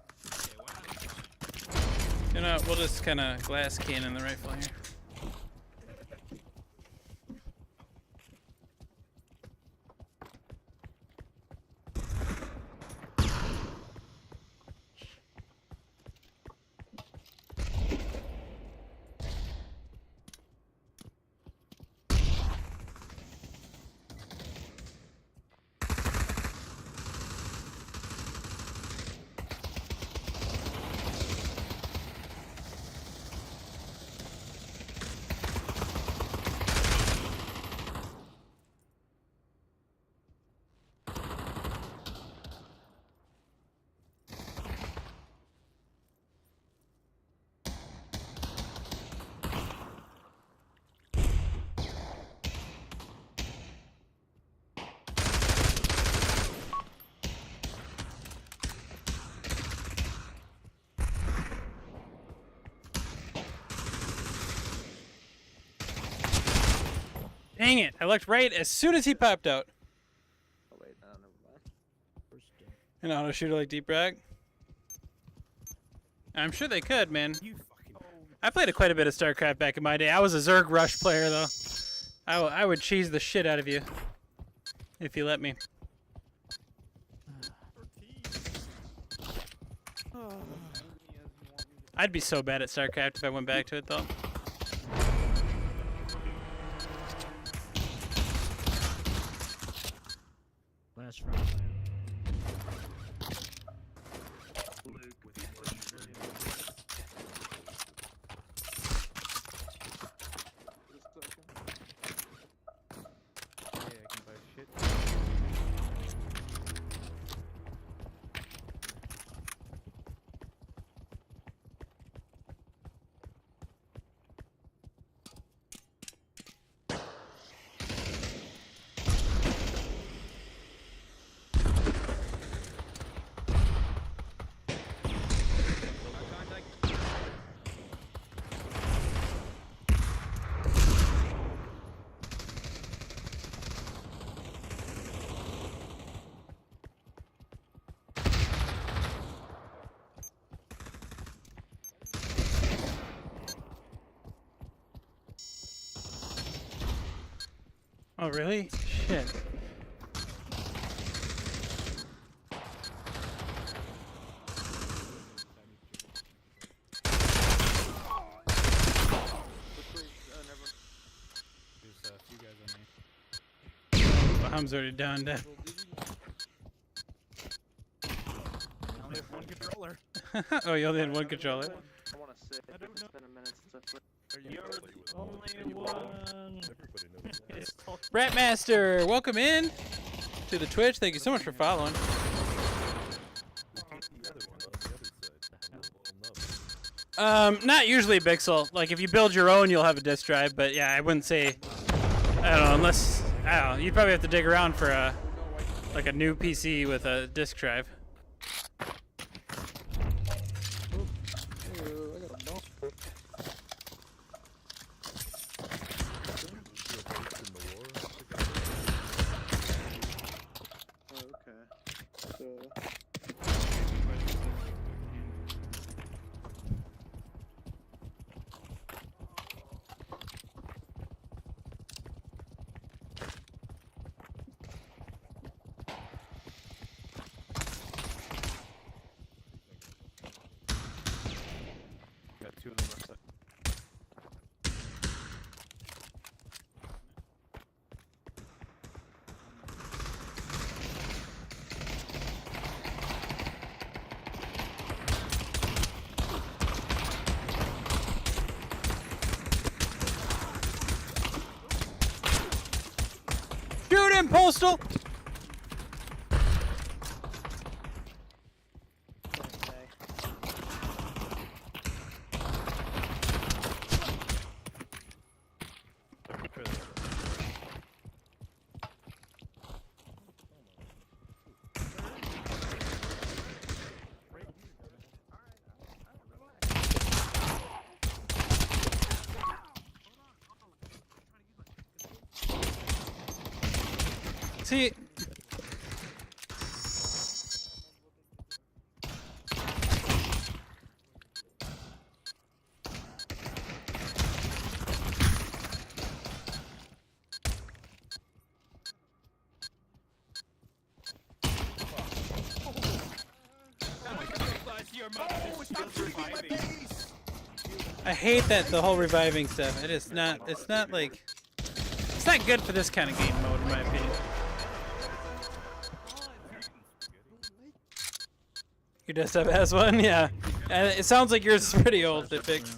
Speaker 2: You know, we'll just kind of glass cannon the rifle here. Dang it! I looked right as soon as he popped out.
Speaker 6: Oh wait, no, never mind.
Speaker 2: An auto shooter like Deep Rock. I'm sure they could, man. I played quite a bit of StarCraft back in my day. I was a Zerg Rush player though. I would cheese the shit out of you if you let me. I'd be so bad at StarCraft if I went back to it though.
Speaker 3: Last round.
Speaker 2: Oh really? Shit.
Speaker 4: There's a few guys on me.
Speaker 2: Baham's already down, Dad.
Speaker 3: I only have one controller.
Speaker 2: Oh, you only had one controller.
Speaker 6: I want to say it's been a minute since I played.
Speaker 3: Only one.
Speaker 2: Ratmaster, welcome in to the Twitch. Thank you so much for following. Not usually Bixel. Like if you build your own, you'll have a disk drive. But yeah, I wouldn't say. I don't know. Unless I don't know. You'd probably have to dig around for a like a new PC with a disk drive.
Speaker 4: Got two of them left side.
Speaker 2: Shoot him, Postal! See, I hate that the whole reviving stuff. It is not. It's not like. It's not good for this kind of game mode, in my opinion. Your desktop has one, yeah. And it sounds like yours is pretty old to fix.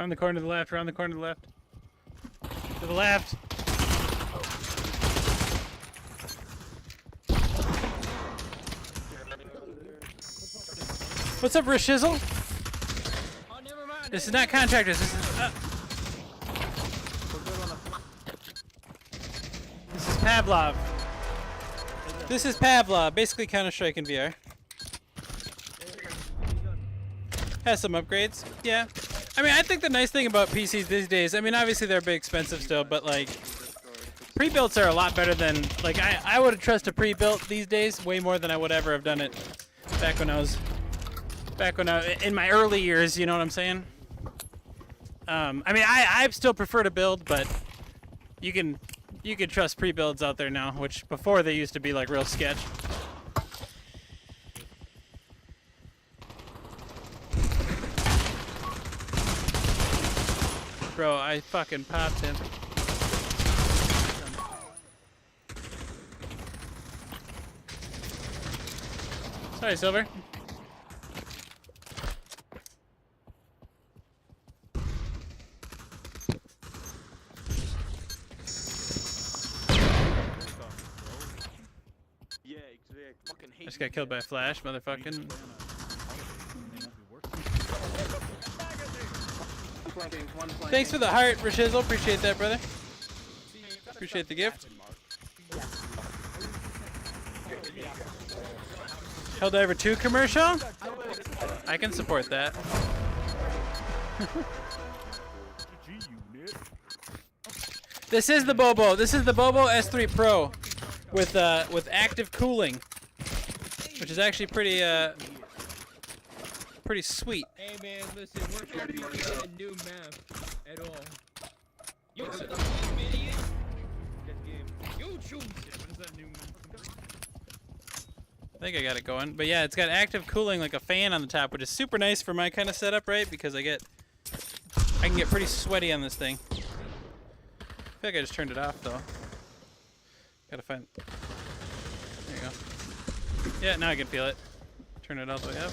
Speaker 2: Around the corner to the left, around the corner to the left. To the left. What's up, Rishizzle?
Speaker 5: Oh, never mind.
Speaker 2: This is not contractors. This is Pavlov. This is Pavlov, basically Counter-Strike in VR. Has some upgrades, yeah. I mean, I think the nice thing about PCs these days, I mean, obviously they're a bit expensive still, but like, pre-builts are a lot better than, like, I would trust a pre-built these days way more than I would ever have done it back when I was in my early years, you know what I'm saying? I mean, I still prefer to build, but you can trust pre-builds out there now, which before they used to be like real sketch. Bro, I fucking popped him. Sorry, Silver.
Speaker 5: Yeah, exactly. Fucking
Speaker 2: I
Speaker 5: hate
Speaker 2: just got killed by a flash, motherfucking. Thanks for the heart, Rishizzle. Appreciate that, brother. Appreciate the gift. Helldiver 2 commercial? I can support that. This is the Bobo. This is the Bobo S3 Pro with active cooling, which is actually pretty sweet.
Speaker 7: Hey man, listen, we're trying to get a new map at all. You idiot! Good game. You choose it. What is that new map?
Speaker 2: I think I got it going, but yeah, it's got active cooling like a fan on the top, which is super nice for my kind of setup, right? Because I can get pretty sweaty on this thing. I feel like I just turned it off though. Gotta find. There you go. Yeah, now I can feel it. Turn it all the way up.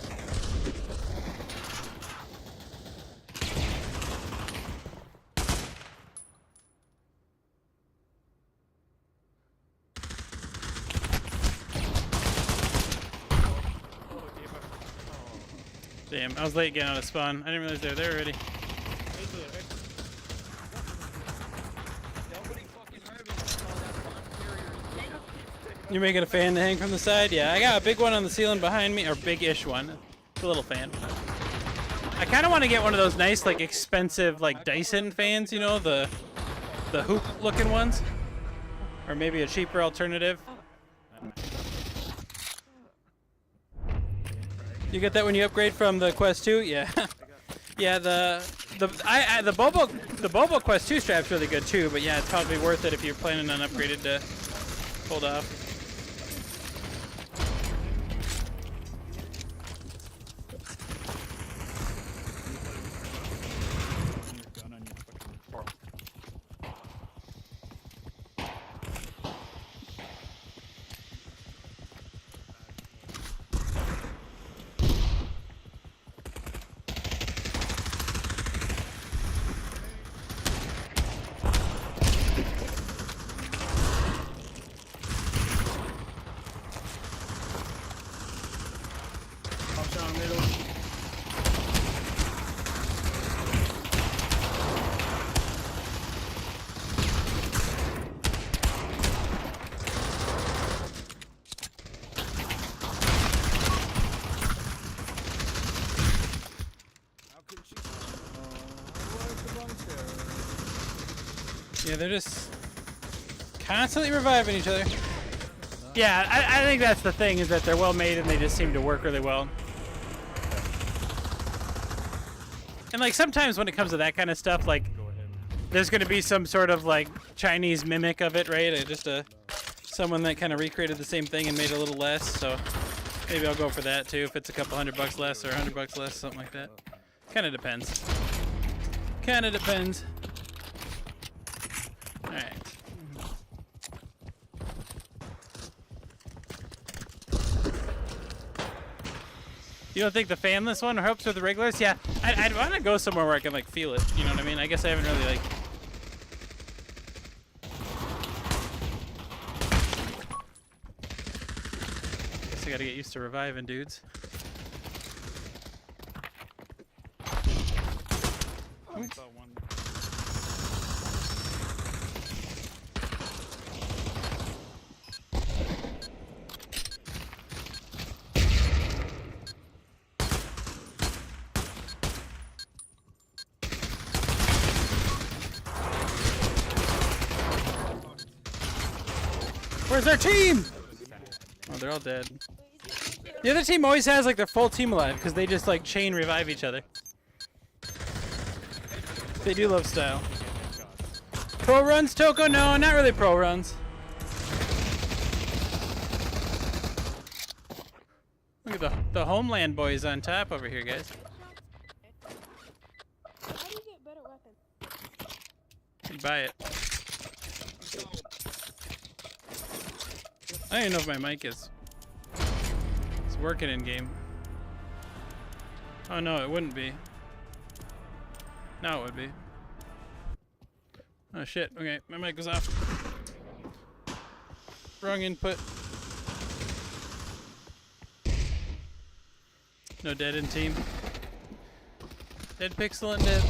Speaker 2: Damn, I was late getting out of spawn. I didn't realize they were there already. You're making a fan to hang from the side? Yeah, I got a big one on the ceiling behind me, or big-ish one. It's a little fan. I kind of want to get one of those nice, like, expensive, like, Dyson fans, you know, the hoop-looking ones. Or maybe a cheaper alternative. You get that when you upgrade from the Quest 2? Yeah. Yeah, the Bobo Quest 2 strap's really good too, but yeah, it's probably worth it if you're planning on upgraded to hold off. Yeah, they're just constantly reviving each other. Yeah, I think that's the thing, is that they're well made and they just seem to work really well. And like sometimes when it comes to that kind of stuff, like there's going to be some sort of like Chinese mimic of it, right? Just someone that kind of recreated the same thing and made a little less. So maybe I'll go for that too, if it's a couple $100 less or $100 less, something like that. Kind of depends. Kind of depends. All right. You don't think the fanless one helps with the regulars? Yeah, I'd want to go somewhere where I can like feel it. You know what I mean? I guess I haven't really like. Guess I gotta get used to reviving dudes.
Speaker 3: I saw one.
Speaker 2: Where's their team? Oh, they're all dead. The other team always has like their full team alive because they just like chain revive each other. They do love style. Pro runs, Toko? No, not really pro runs. Look at the Homeland boys on top over here, guys.
Speaker 8: How do you get better weapons?
Speaker 2: You buy it. I don't even know if my mic is. It's working in game. Oh no, it wouldn't be. Now it would be. Oh shit, okay, my mic was off. Wrong input. No dead in team. Dead pixel and dead.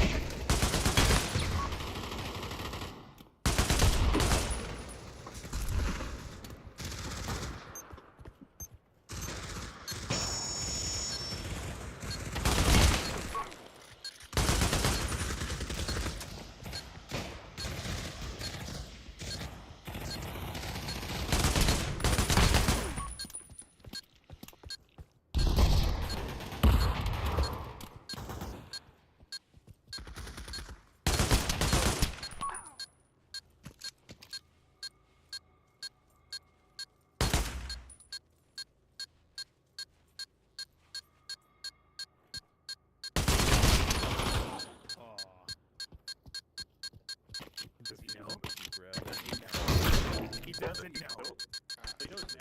Speaker 3: He doesn't know.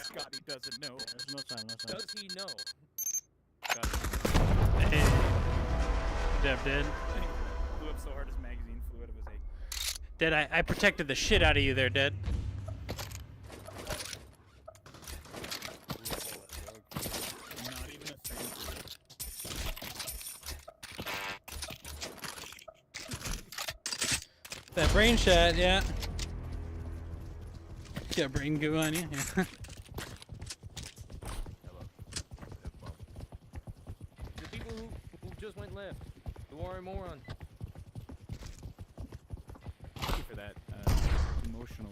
Speaker 3: Scotty doesn't know. There's no time. Does he know?
Speaker 2: Hey. Dev dead.
Speaker 3: Flew up so hard his magazine flew out of his egg.
Speaker 2: Dead, I protected the shit out of you there, Dead.
Speaker 3: Not even a thing.
Speaker 2: That brain shot, yeah. Got brain goo on you. Yeah.
Speaker 7: The people who just went left. The warring moron.
Speaker 3: Thank you for that emotional.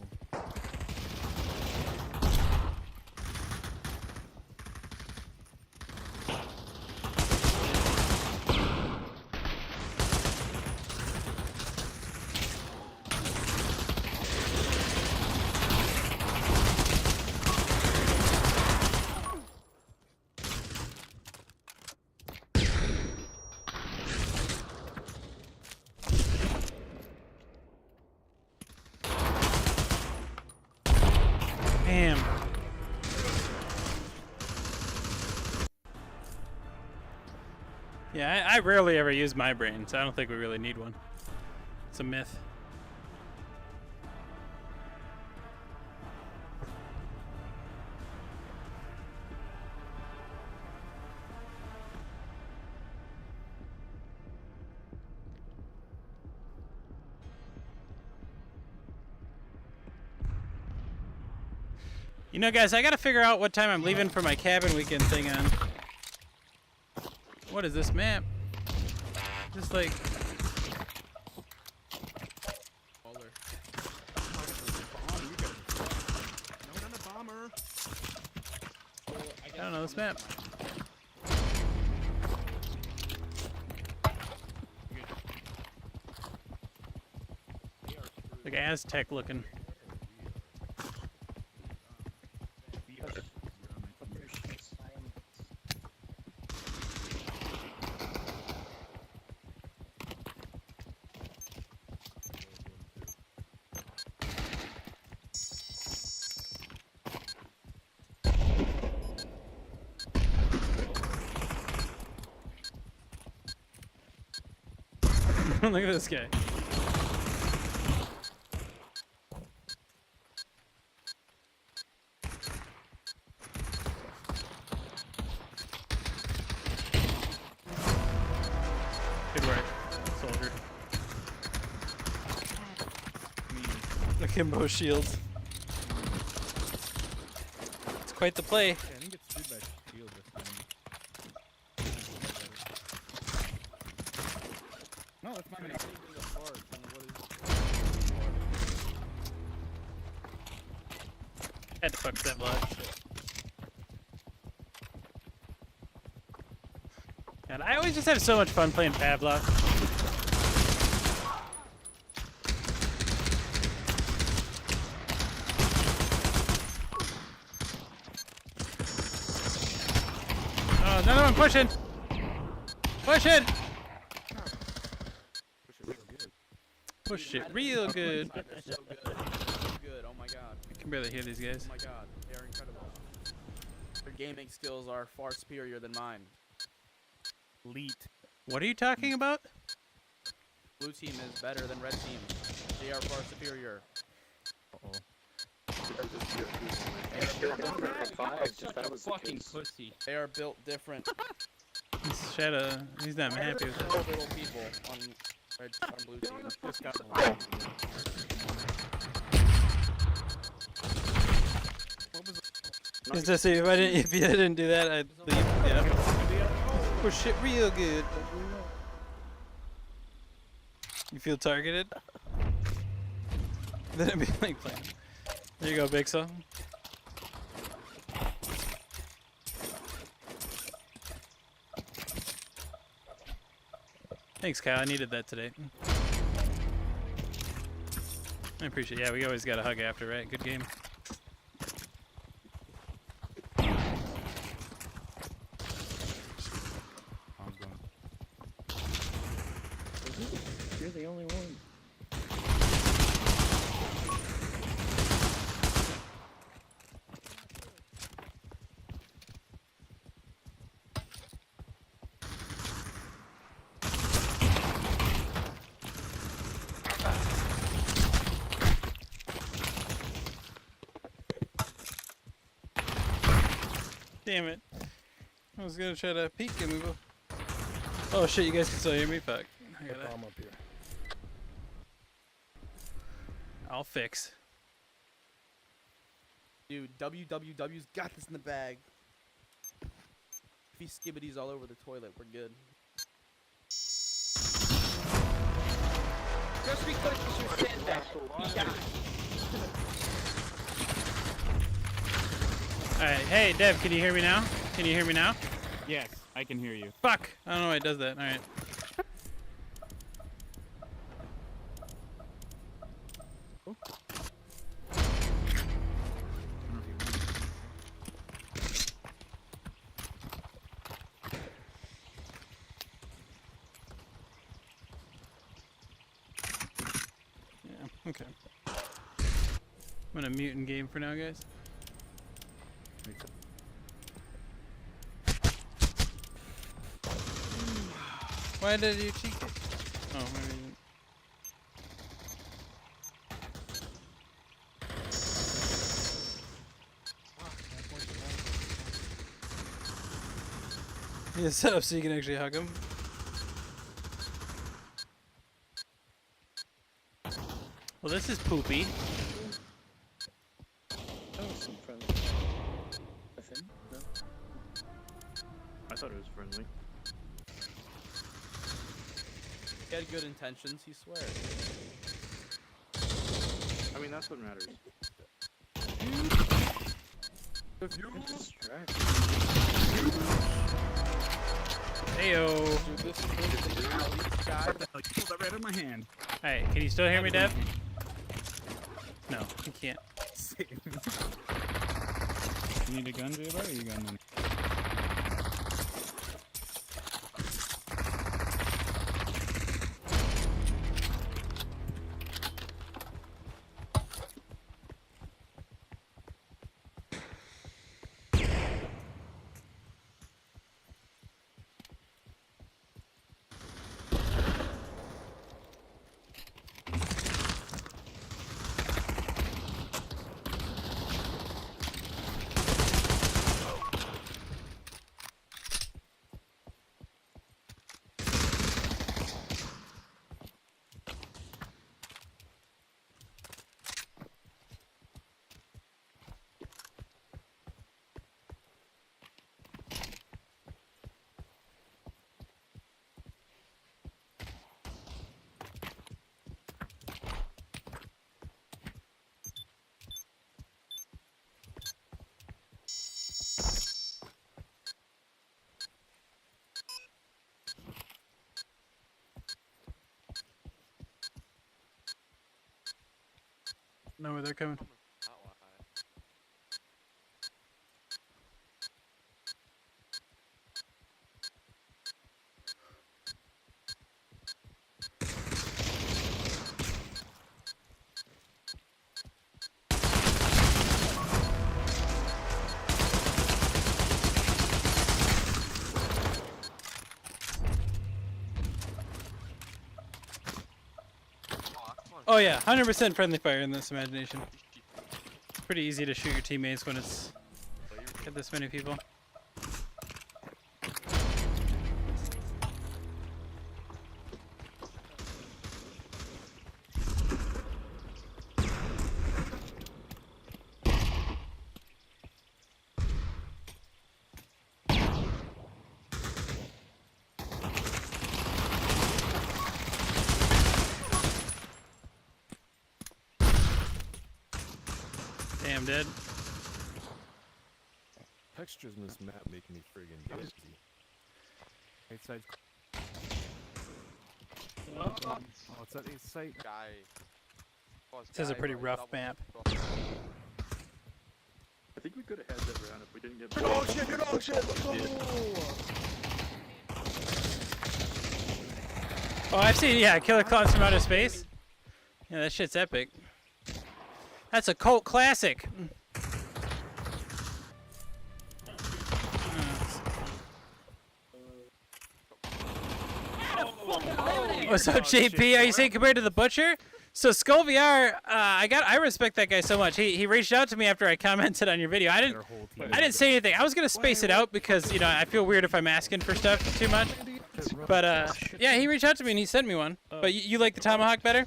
Speaker 2: Damn. Yeah, I rarely ever use my brain, so I don't think we really need one. It's a myth. You know, guys, I gotta figure out what time I'm leaving for my cabin weekend thing on. What is this map? Just like... I don't know this map. Like Aztec looking. Look at this guy. Good work, soldier. Akimbo shields. It's quite the play.
Speaker 3: Yeah, I think it's 3 by shield this time. No, that's not gonna
Speaker 2: Had to fuck that blood. And I always just have so much fun playing Pavlov. Oh, another one pushing! Pushing! Push it real good.
Speaker 4: They're so good. So good. Oh my god.
Speaker 2: I can barely hear these guys.
Speaker 4: Oh my god. They are incredible. Their gaming skills are far superior than mine. Elite.
Speaker 2: What are you talking about?
Speaker 4: Blue team is better than red team. They are far superior.
Speaker 6: That was
Speaker 7: fucking pussy.
Speaker 4: They are built different.
Speaker 2: Shadow, he's not happy with that.
Speaker 4: Little people on blue team. Just got one.
Speaker 2: Just to see if you didn't do that, I'd leave. Yeah. Push it real good. You feel targeted? Then it'd be like playing. There you go, Bixel. Thanks, Kyle. I needed that today. I appreciate it. Yeah, we always got a hug after, right? Good game.
Speaker 6: You're the only one.
Speaker 2: Damn it. I was gonna try to peek and move. Oh shit, you guys can still hear me? Fuck. I gotta...
Speaker 3: I'm up here.
Speaker 2: I'll fix.
Speaker 4: Dude, WWW's got this in the bag. If he skibbities all over the toilet, we're good.
Speaker 7: Just because you said that. Yeah.
Speaker 2: Alright, hey Dev, can you hear me now? Can you hear me now?
Speaker 3: Yes, I can hear you.
Speaker 2: Fuck! I don't know why it does that. Alright. Yeah, okay. I'm gonna mute in game for now, guys. Why did you cheat it? Oh, maybe you didn't. Yeah, set up so you can actually hug him. Well, this is poopy.
Speaker 6: That was some friendly. I think. No?
Speaker 3: I thought it was friendly.
Speaker 4: He had good intentions, he swears.
Speaker 3: I mean, that's what matters.
Speaker 6: Distract.
Speaker 2: Heyo.
Speaker 4: Guy,
Speaker 3: You pulled that right out of my hand.
Speaker 2: Alright, can you still hear me, Dev? No, you can't.
Speaker 3: You need a gun, jBahr, or you got none?
Speaker 2: know where they're coming. Oh yeah, 100% friendly fire in this imagination. It's pretty easy to shoot your teammates when it's got this many people. Damn, dead.
Speaker 9: Textures in this map making me friggin' dizzy. Right side. Oh, it's that east side.
Speaker 2: This is a pretty rough map.
Speaker 6: I think we could have had that round if we didn't get.
Speaker 4: Oh shit! Oh shit!
Speaker 2: Oh, I've seen, yeah, killer clowns from outer space. Yeah, that shit's epic. That's a cult classic. What's up, JP? Are you saying compared to the Butcher? So SkullVR, I respect that guy so much. He reached out to me after I commented on your video. I didn't say anything. I was gonna space it out because I feel weird if I'm asking for stuff too much. But yeah, he reached out to me and he sent me one. But you like the Tomahawk better?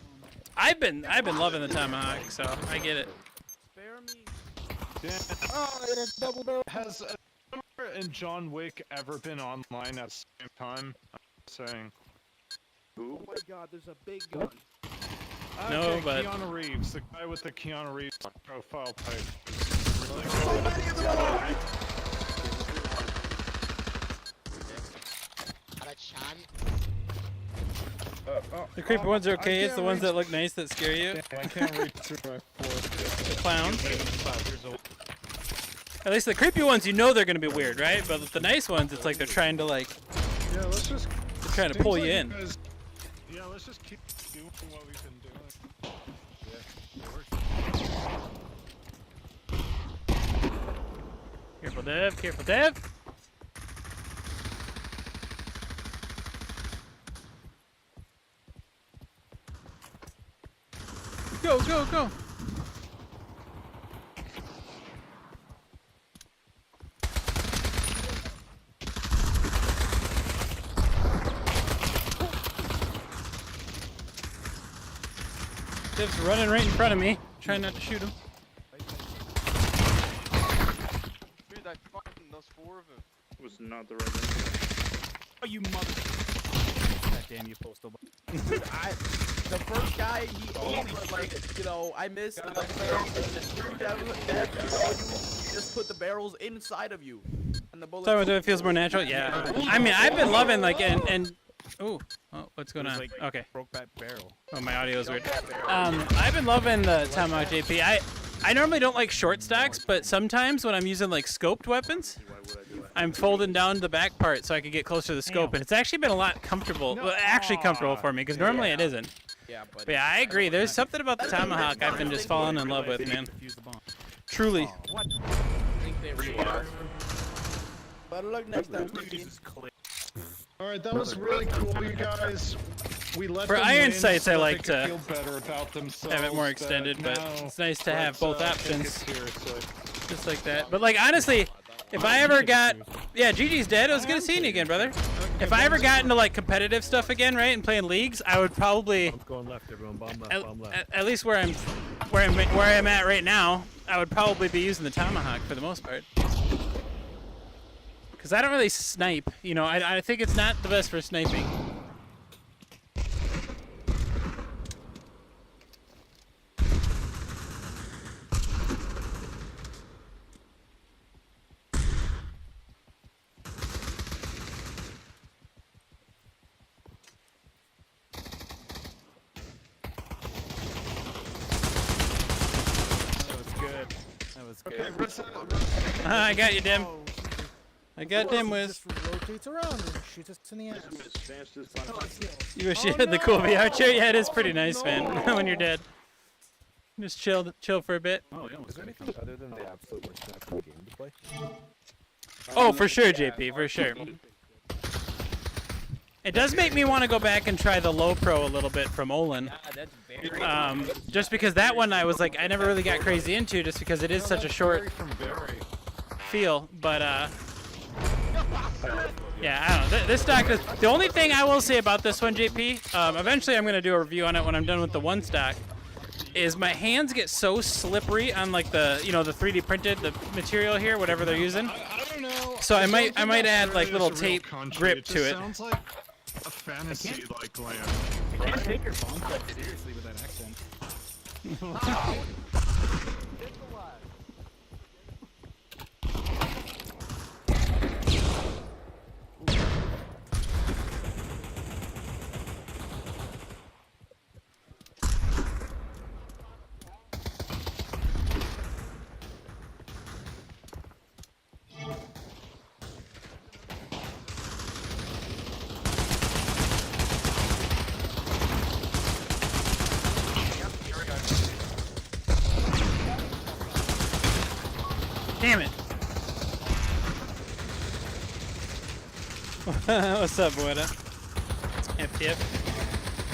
Speaker 2: I've been loving the Tomahawk, so I get it.
Speaker 4: Spare me.
Speaker 3: Has Summer and John Wick ever been online at the same time? I'm saying.
Speaker 4: Oh my god, there's a big gun.
Speaker 2: No,
Speaker 3: Okay,
Speaker 2: but
Speaker 3: Keanu Reeves, the guy with the Keanu Reeves profile pic. Really
Speaker 2: the creepy ones are okay. It's the ones that look nice that scare you.
Speaker 3: I can't read through my
Speaker 2: The clowns. At least the creepy ones, they're gonna be weird, right? But the nice ones, it's like they're trying to
Speaker 3: Yeah, let's just.
Speaker 2: they're trying to pull you in.
Speaker 3: Yeah, let's just keep doing what we've been doing.
Speaker 2: Careful, Dev. Careful, Dev. Go, go, go. Dev's running right in front of me, trying not to shoot him.
Speaker 5: Dude, that fucking, those 4 of them.
Speaker 6: Was not the right one.
Speaker 9: Oh, you mother. God damn you, postal.
Speaker 4: Dude, the first guy he aimed, but like I missed. And like, you just put the barrels inside of you, and the bullet.
Speaker 2: Talking about if it feels more natural, yeah. I mean, I've been loving oh, what's going on? Okay.
Speaker 9: Broke that barrel.
Speaker 2: Oh, my audio is weird. I've been loving the Tomahawk JP. I normally don't like short stacks, but sometimes when I'm using like scoped weapons, I'm folding down the back part so I can get closer to the scope, and it's actually been a lot comfortable. Well, actually comfortable for me, because normally it isn't.
Speaker 4: Yeah,
Speaker 2: But yeah, I agree. There's something about the Tomahawk I've been just falling in love with, man. Truly.
Speaker 4: I think they really are. Better luck next time.
Speaker 3: Alright, that was really cool, you guys. We let
Speaker 2: For
Speaker 3: them
Speaker 2: iron
Speaker 3: win
Speaker 2: sights,
Speaker 3: so
Speaker 2: I
Speaker 3: that
Speaker 2: like
Speaker 3: they could
Speaker 2: to
Speaker 3: feel better about themselves,
Speaker 2: have it more extended, but
Speaker 3: now
Speaker 2: it's nice to have both
Speaker 3: let's, take it
Speaker 2: options.
Speaker 3: seriously.
Speaker 2: Just like that. But like, honestly, if I ever got... Yeah, GG's dead. It was good to see you again, brother. If I ever got into like competitive stuff again, right, and playing leagues, I would probably...
Speaker 9: I'm going left, everyone. Bomb left, bomb left.
Speaker 2: At least where I'm at right now, I would probably be using the Tomahawk for the most part. Because I don't really snipe. I think it's not the best for sniping. I got you, Dim. I got Dim with.
Speaker 3: Rotates around and shoots us in the ass.
Speaker 2: You wish you had the cool VR chair? Yeah, it is pretty nice, man, when you're dead. Just chill for a bit.
Speaker 9: Is there anything other than the absolute worst map in the game to play?
Speaker 2: Oh, for sure, JP, for sure. It does make me want to go back and try the low pro a little bit from Olin. Just because that one I was like, I never really got crazy into just because it is such a short feel. But, yeah, I don't know. This stock is, the only thing I will say about this one, JP, eventually I'm going to do a review on it when I'm done with the one stock, is my hands get so slippery on like the, you know, the 3D printed, the material here, whatever they're using.
Speaker 10: I don't know.
Speaker 2: So I might add like little tape grip to it.
Speaker 10: Sounds like a fantasy like land.
Speaker 6: You can't take your phone call seriously with that accent.
Speaker 2: Damn it. What's up, Boeta? FTF.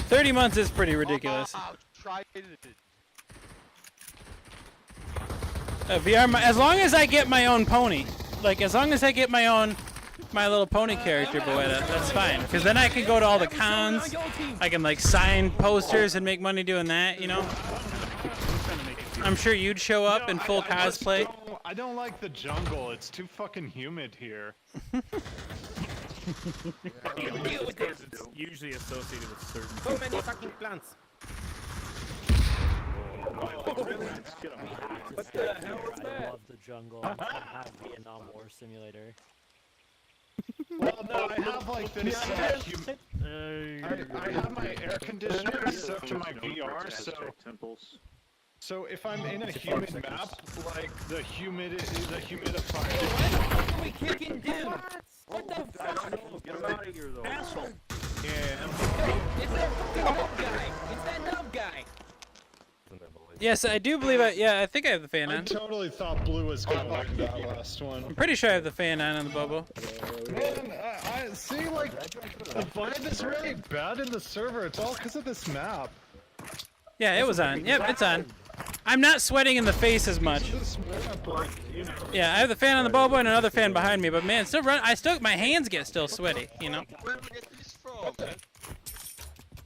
Speaker 2: 30 months is pretty ridiculous. VR, as long as I get my own pony, like as long as I get my little pony character, Boeta, that's fine. Because then I can go to all the cons, I can like sign posters and make money doing that, you know? I'm sure you'd show up in full cosplay.
Speaker 10: I don't like the jungle. It's too fucking humid here.
Speaker 3: It's usually associated with certain.
Speaker 5: So many fucking plants.
Speaker 3: What the hell was that?
Speaker 11: I love the jungle. I have Vietnam War Simulator.
Speaker 10: Well, no, I have like this. I have my air conditioner set to my VR, so if I'm in a humid map, like the humidifier.
Speaker 5: What are we kicking down? What the fuck?
Speaker 3: Get him out of here, though.
Speaker 5: Asshole.
Speaker 10: Yeah.
Speaker 5: It's that fucking nub guy. It's that nub guy.
Speaker 2: Yes, I do believe I think I have the fan
Speaker 10: I
Speaker 2: on.
Speaker 10: totally thought blue was gonna win that last one.
Speaker 2: I'm pretty sure I have the fan on the Bobo.
Speaker 10: Man, I see, like, the vibe is really bad in the server. It's all because of this map.
Speaker 2: Yeah, it was on. Yep, it's on. I'm not sweating in the face as much. Yeah, I have the fan on the Bobo and another fan behind me, but man, still run. My hands get still sweaty, you know.
Speaker 5: Where did I get this from?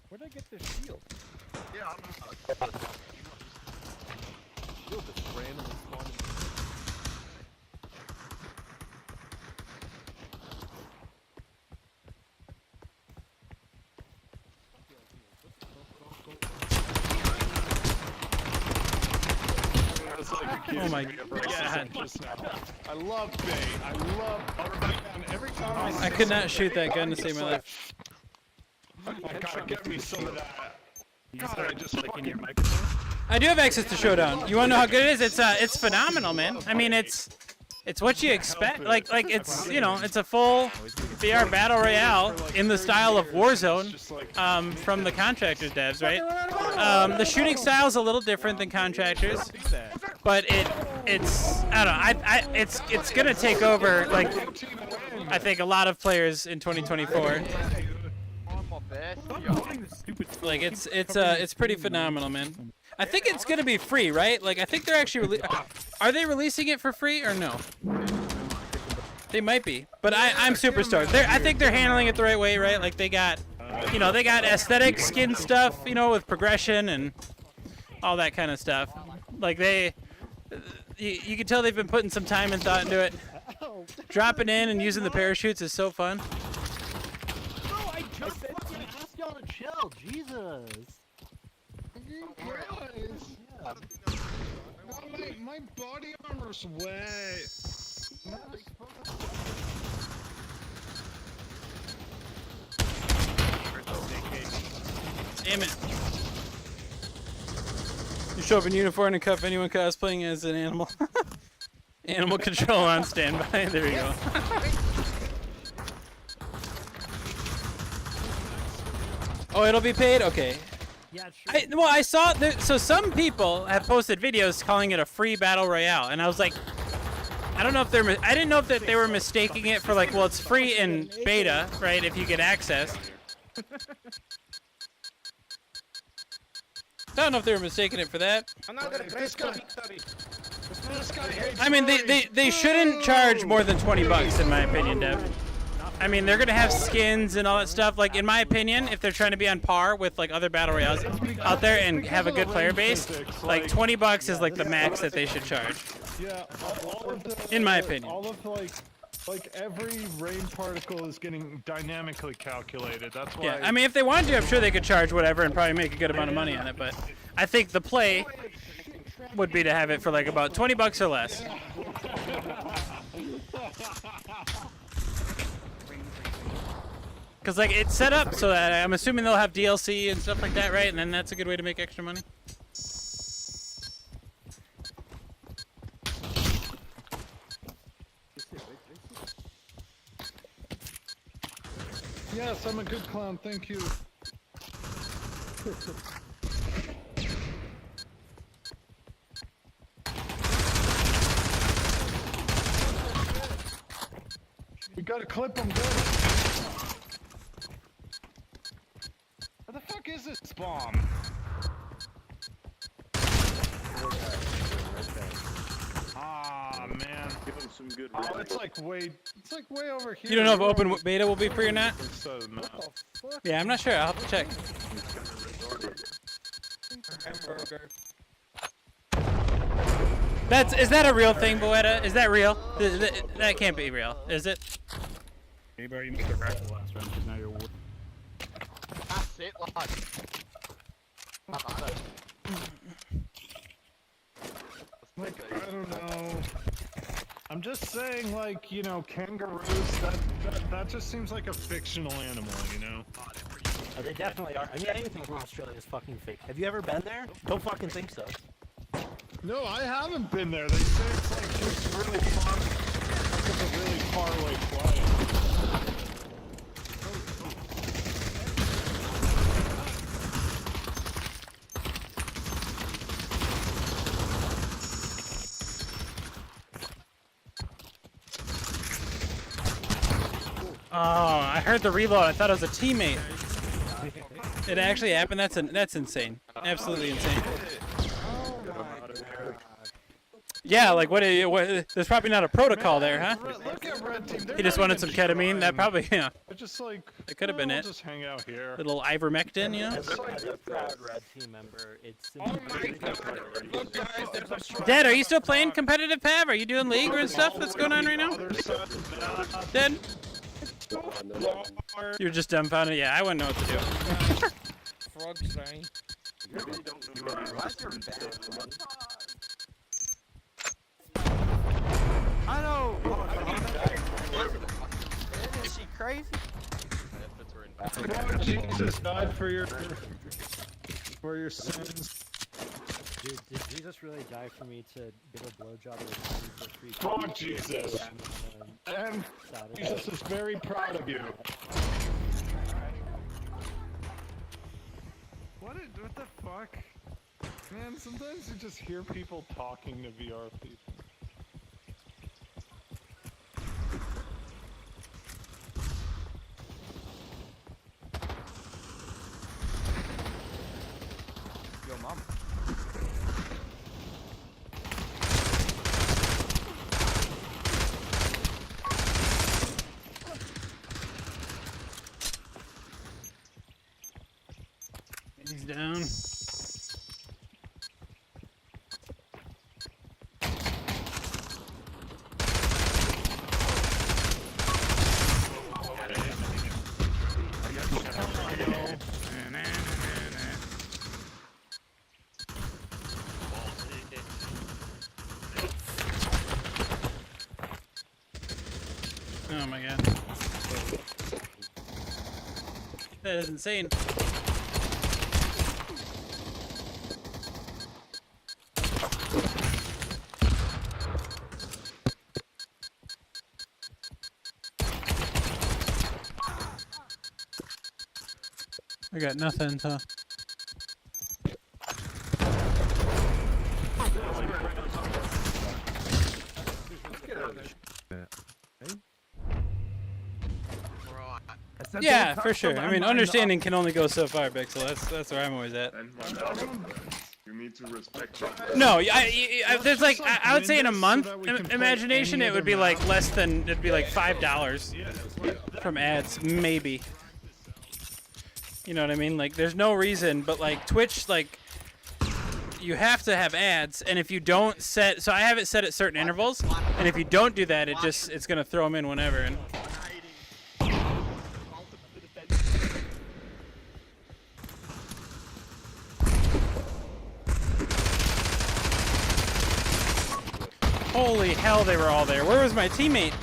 Speaker 3: Where'd I get this shield?
Speaker 5: Yeah, I'm
Speaker 9: Shield just randomly spawned.
Speaker 2: Oh my god.
Speaker 10: I love bait. I love every time
Speaker 2: I could not shoot that gun to save my life.
Speaker 10: I gotta get me some of that. God, I just
Speaker 3: Like in your microphone?
Speaker 2: I do have access to Showdown. You wanna know how good it is? It's phenomenal, man. I mean, it's what you expect. Like it's, you know, it's a full VR battle royale in the style of Warzone from the Contractors devs, right? The shooting style is a little different than Contractors, but it's I don't know. It's gonna take over. Like I think a lot of players in 2024. Like it's pretty phenomenal, man. I think it's gonna be free, right? Like I think they're actually are they releasing it for free or no? They might be, but I'm super stoked. I think they're handling it the right way, right? Like they got, you know, they got aesthetic skin stuff, you know, with progression and all that kind of stuff. Like you can tell they've been putting some time and thought into it. Dropping in and using the parachutes is so fun.
Speaker 11: Bro, I just fucking asked y'all to chill. Jesus.
Speaker 10: My body armor's wet.
Speaker 2: Damn it. You show up in uniform and cuff anyone cosplaying as an animal. Animal control on standby. There we go. Oh, it'll be paid? Okay.
Speaker 11: Yeah, sure.
Speaker 2: Well, I saw so some people have posted videos calling it a free battle royale, and I was like, I don't know if I didn't know if that they were mistaking it for like, well, it's free in beta, right? If you get access. I don't know if they were mistaking it for that.
Speaker 5: I'm not gonna
Speaker 10: This guy hates
Speaker 2: I mean, they shouldn't charge more than $20 in my opinion, Dev. I mean, they're gonna have skins and all that stuff. Like, in my opinion, if they're trying to be on par with like other battle royales out there and have a good player base, like $20 is like the max that they should charge.
Speaker 10: Yeah, all of the,
Speaker 2: In my opinion.
Speaker 10: all of like every rain particle is getting dynamically calculated. That's why.
Speaker 2: Yeah, I mean, if they wanted to, I'm sure they could charge whatever and probably make a good amount of money on it. But I think the play would be to have it for like about $20 or less. Because like it's set up so that I'm assuming they'll have DLC and stuff like that, right? And then that's a good way to make extra money.
Speaker 10: Yes, I'm a good clown. Thank you. We gotta clip him good. Where the fuck is this bomb? Ah man.
Speaker 9: Give him some good.
Speaker 10: Oh, it's like way over here.
Speaker 2: You don't know if open beta will be free or not?
Speaker 10: So, no.
Speaker 2: Yeah, I'm not sure. I'll have to check. Is that a real thing, Boetta? Is that real? That can't be real, is it?
Speaker 3: jBahr, you missed the raffle last round because now you're war.
Speaker 11: That's it, lad.
Speaker 10: Like, I don't know. I'm just saying, like, you know, kangaroos, that just seems like a fictional animal, you know?
Speaker 11: Oh, they definitely are. I mean, anything from Australia is fucking fake. Have you ever been there? Don't fucking think so.
Speaker 10: No, I haven't been there. They say it's like just really far. It's a really far away flight.
Speaker 2: Oh, I heard the reload. I thought it was a teammate. It actually happened. That's insane. Absolutely insane. Yeah, like what? There's probably not a protocol there, huh?
Speaker 10: Look at Red Team.
Speaker 2: He just wanted some ketamine. That probably, yeah.
Speaker 10: They're just like,
Speaker 2: It could have been it.
Speaker 10: Just hang out here.
Speaker 2: Little ivermectin, you know?
Speaker 11: As a proud Red Team member, it's
Speaker 2: Dad, are you still playing competitive Pav? Are you doing league and stuff that's going on right now? Dad? You're just dumbfounded? Yeah, I wouldn't know what to do.
Speaker 7: Frog's dying.
Speaker 4: I know. Is she crazy?
Speaker 10: Oh, Jesus died for your sins.
Speaker 11: Dude, did Jesus really die for me to give a blowjob at a party for free?
Speaker 10: Oh, Jesus. And Jesus is very proud of you. What the fuck? Man, sometimes you just hear people talking to VR people.
Speaker 4: Yo, mom.
Speaker 2: He's down. Oh my god. That is insane. I got nothing, huh? Yeah, for sure. I mean, understanding can only go so far, Bixel. That's where I'm always at.
Speaker 9: You need to respect
Speaker 2: No, there's like I would say in a month imagination it would be like less than it'd be like $5 from ads, maybe. You know what I mean? Like there's no reason, but like Twitch, like you have to have ads, and if you don't set, so I have it set at certain intervals, and if you don't do that, it's gonna throw them in whenever. And holy hell, they were all there. Where was my teammate?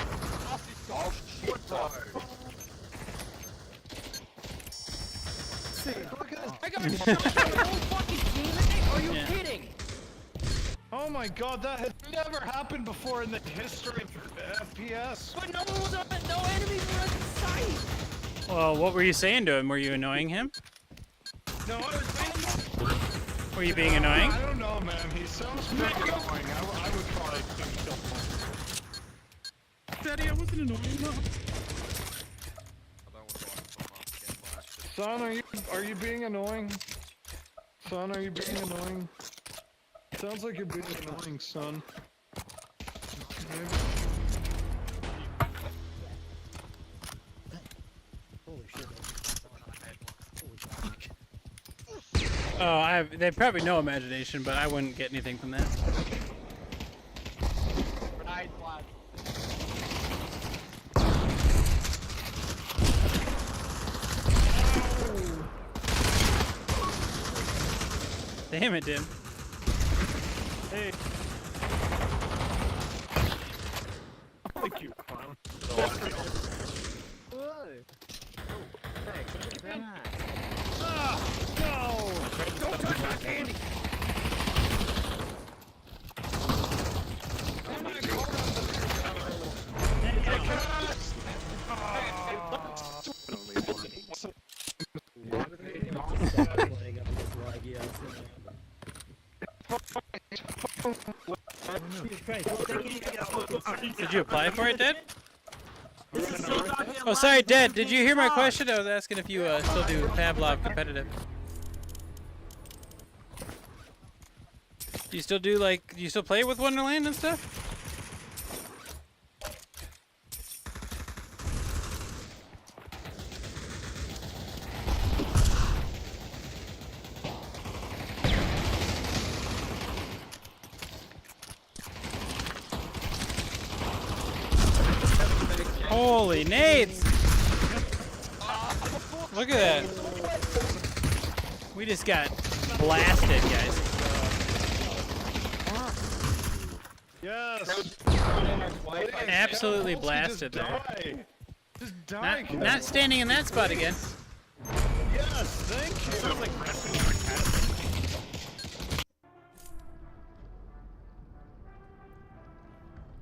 Speaker 10: I got shot the whole fucking game. Are you kidding? Oh my god, that has never happened before in the history of FPS.
Speaker 4: But no one was on it. No enemies were in sight.
Speaker 2: Well, what were you saying to him? Were you annoying him?
Speaker 10: No, I was saying.
Speaker 2: Were you being annoying?
Speaker 10: I don't know, man. He sounds pretty annoying. I would probably kill him.
Speaker 7: Daddy, I wasn't annoying. No.
Speaker 10: Son, are you being annoying? Son, are you being annoying? Sounds like you're being annoying, son.
Speaker 11: Holy shit.
Speaker 2: Oh, they probably know imagination, but I wouldn't get anything from that. Damn it, Dim.
Speaker 10: Hey. Thank you, clown. No! Don't touch my candy!
Speaker 2: Did you apply for it, Dad? Oh, sorry, Dad. Did you hear my question? I was asking if you still do Pavlov competitive. Do you still do do you still play with Wonderland and stuff? Holy nades! Look at that. We just got blasted, guys.
Speaker 10: Yes!
Speaker 2: Absolutely blasted there.
Speaker 10: Just die.
Speaker 2: Not standing in that spot again.
Speaker 10: Yes, thank you.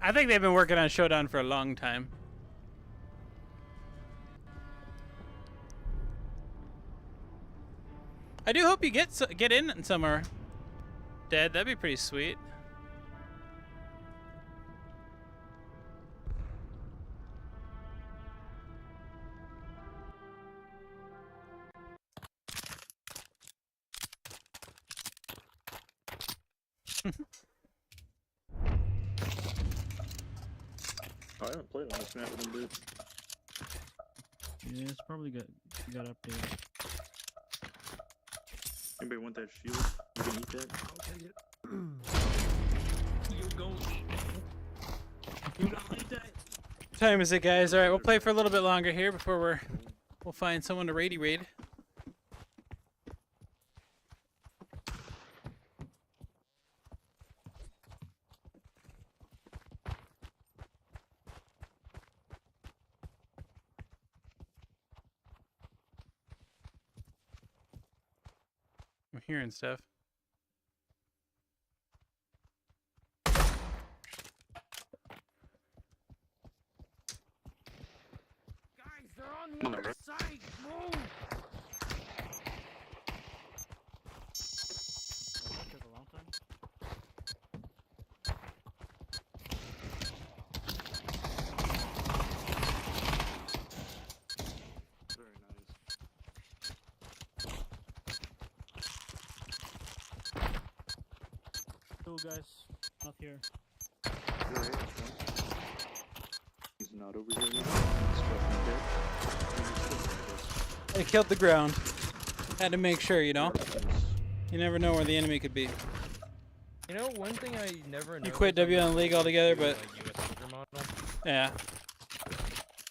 Speaker 2: I think they've been working on Showdown for a long time. I do hope you get in somewhere, Dad. That'd be pretty sweet.
Speaker 6: I haven't played on this map in a bit.
Speaker 3: Yeah, it's probably got updated.
Speaker 6: Anybody want that shield? You can eat that?
Speaker 3: I'll take it. You go eat it. You don't eat that.
Speaker 2: What time is it, guys? All right, we'll play for a little bit longer here before we'll find someone to raid. I'm hearing stuff.
Speaker 3: Guys, they're on the other side. Move.
Speaker 6: guys. Not here.
Speaker 3: He's not over here anymore. He's fucking dead.
Speaker 2: I killed the ground. Had to make sure, you know? You never know where the enemy could be.
Speaker 7: You know, one thing I never know.
Speaker 2: You quit WN League altogether, but... Yeah.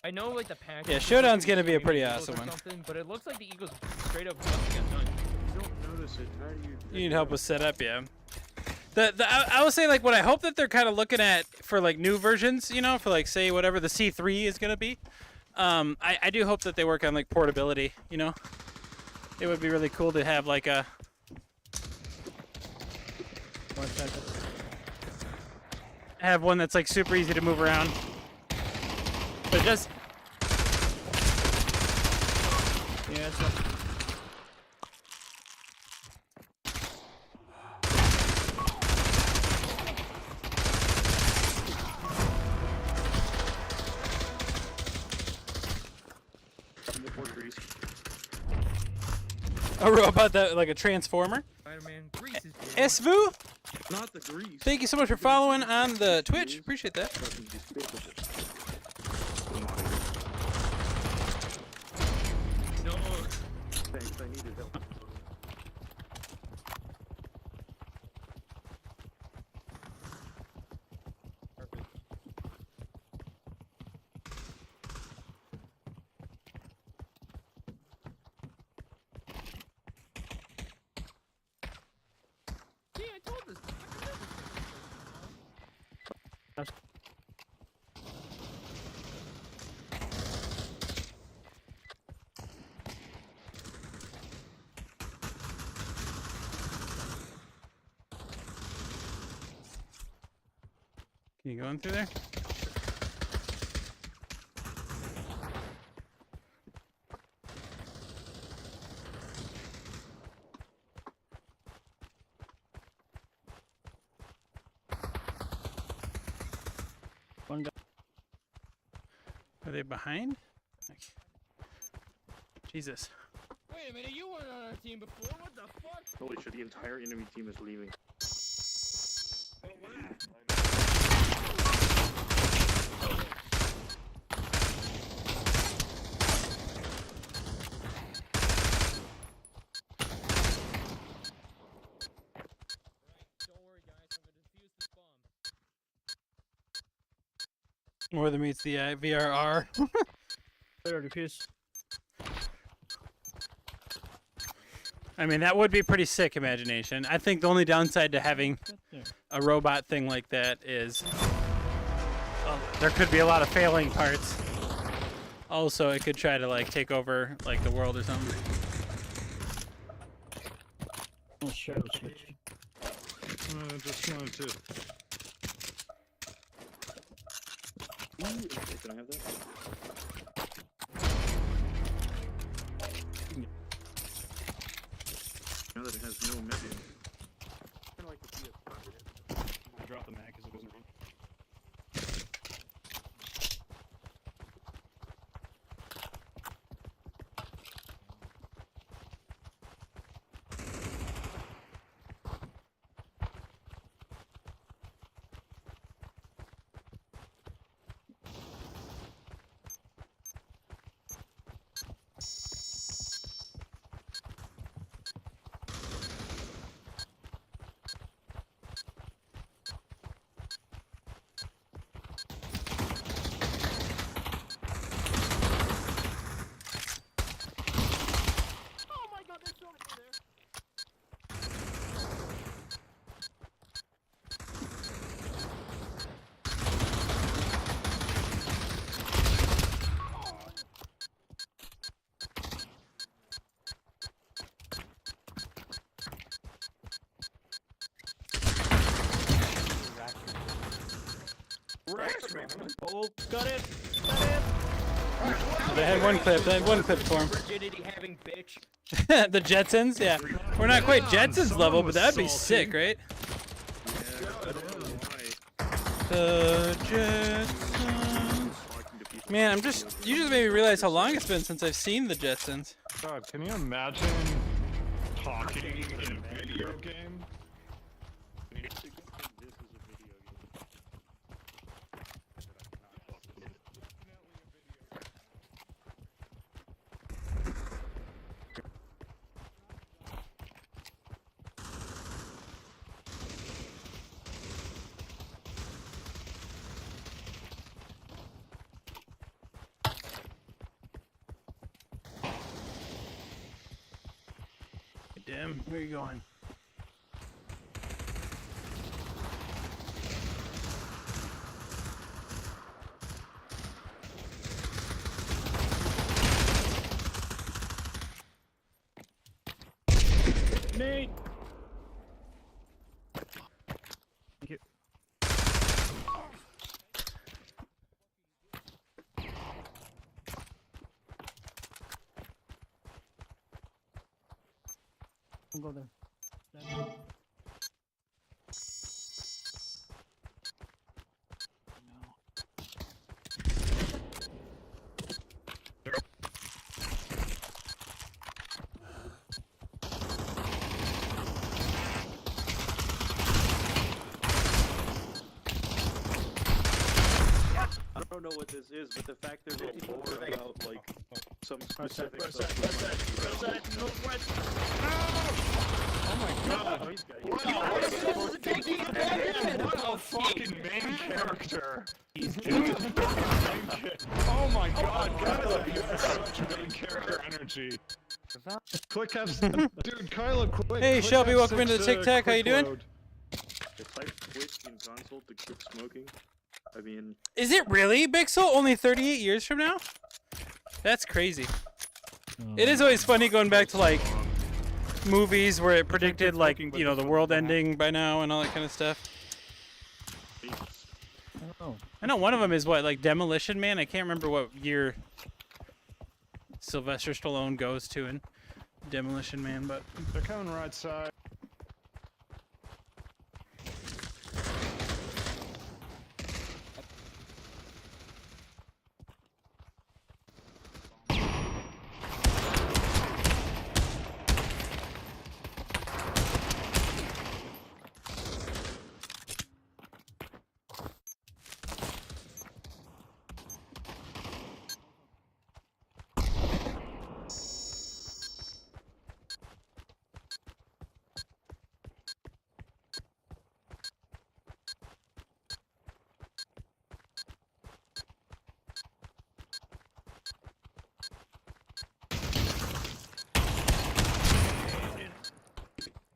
Speaker 7: I know, like, the pack...
Speaker 2: Yeah, Showdown's gonna be a pretty awesome one.
Speaker 7: But it looks like the Eagles straight up must get done.
Speaker 3: You don't notice it. How do you...
Speaker 2: You need help with setup, yeah. I was saying, like, what I hope that they're kind of looking at for, like, new versions, you know, for, like, say, whatever the C3 is gonna be. I do hope that they work on, like, portability, you know? It would be really cool to have, like, a... 1 second. Have one that's, like, super easy to move around. But just... Yeah, so... A robot that, like a transformer.
Speaker 7: Spider-Man, grease is
Speaker 2: Esvu?
Speaker 3: Not the grease.
Speaker 2: Thank you so much for following on the Twitch. Appreciate that.
Speaker 7: no.
Speaker 3: Thanks, I needed help.
Speaker 7: See, I told this.
Speaker 2: Can you go in through there?
Speaker 6: One guy.
Speaker 2: Are they behind? Jesus.
Speaker 7: Wait a minute, you weren't on our team before. What the fuck?
Speaker 3: Holy shit, the entire enemy team is leaving.
Speaker 7: Don't worry, guys. I'm gonna defuse this bomb.
Speaker 2: More than meets the VRR.
Speaker 6: Better defuse.
Speaker 2: I mean, that would be pretty sick, Imagination. I think the only downside to having a robot thing like that is there could be a lot of failing parts. Also, it could try to, like, take over, like, the world or something.
Speaker 6: Oh, shadow switch.
Speaker 10: Just wanted to.
Speaker 3: Can I have that? Now that it has no menu. Kind of like the PS5.
Speaker 6: I dropped the mag because it wasn't wrong.
Speaker 11: Oh, got it!
Speaker 2: They had one clip. They had one clip for him.
Speaker 7: Rigidity having bitch.
Speaker 2: The Jetsons? Yeah. We're not quite Jetsons level, but that'd be sick, right? The Jetsons. Man, you just made me realize how long it's been since I've seen the Jetsons.
Speaker 10: God, can you imagine talking in a video game?
Speaker 11: Where are you going?
Speaker 3: Nate!
Speaker 10: Thank you.
Speaker 6: Don't go there.
Speaker 5: I don't know what this is, but the fact they're making more about like some specific
Speaker 10: Oh my god! What a fucking main character! Oh my god, Kyla, you have such main character energy. Click F. Dude, Kyla, quick.
Speaker 2: Hey,
Speaker 10: click
Speaker 2: Shelby, welcome
Speaker 10: F6
Speaker 2: into the Tic Tac. How you
Speaker 10: quick
Speaker 2: doing?
Speaker 10: load.
Speaker 5: If I quit in console to quit smoking, I mean,
Speaker 2: Is it really, Bixel? Only 38 years from now? That's crazy. It is always funny going back to like movies where it predicted like, you know, the world ending by now and all that kind of stuff.
Speaker 6: Oh.
Speaker 2: I know one of them is what, like Demolition Man? I can't remember what year Sylvester Stallone goes to in Demolition Man, but
Speaker 10: They're coming right side.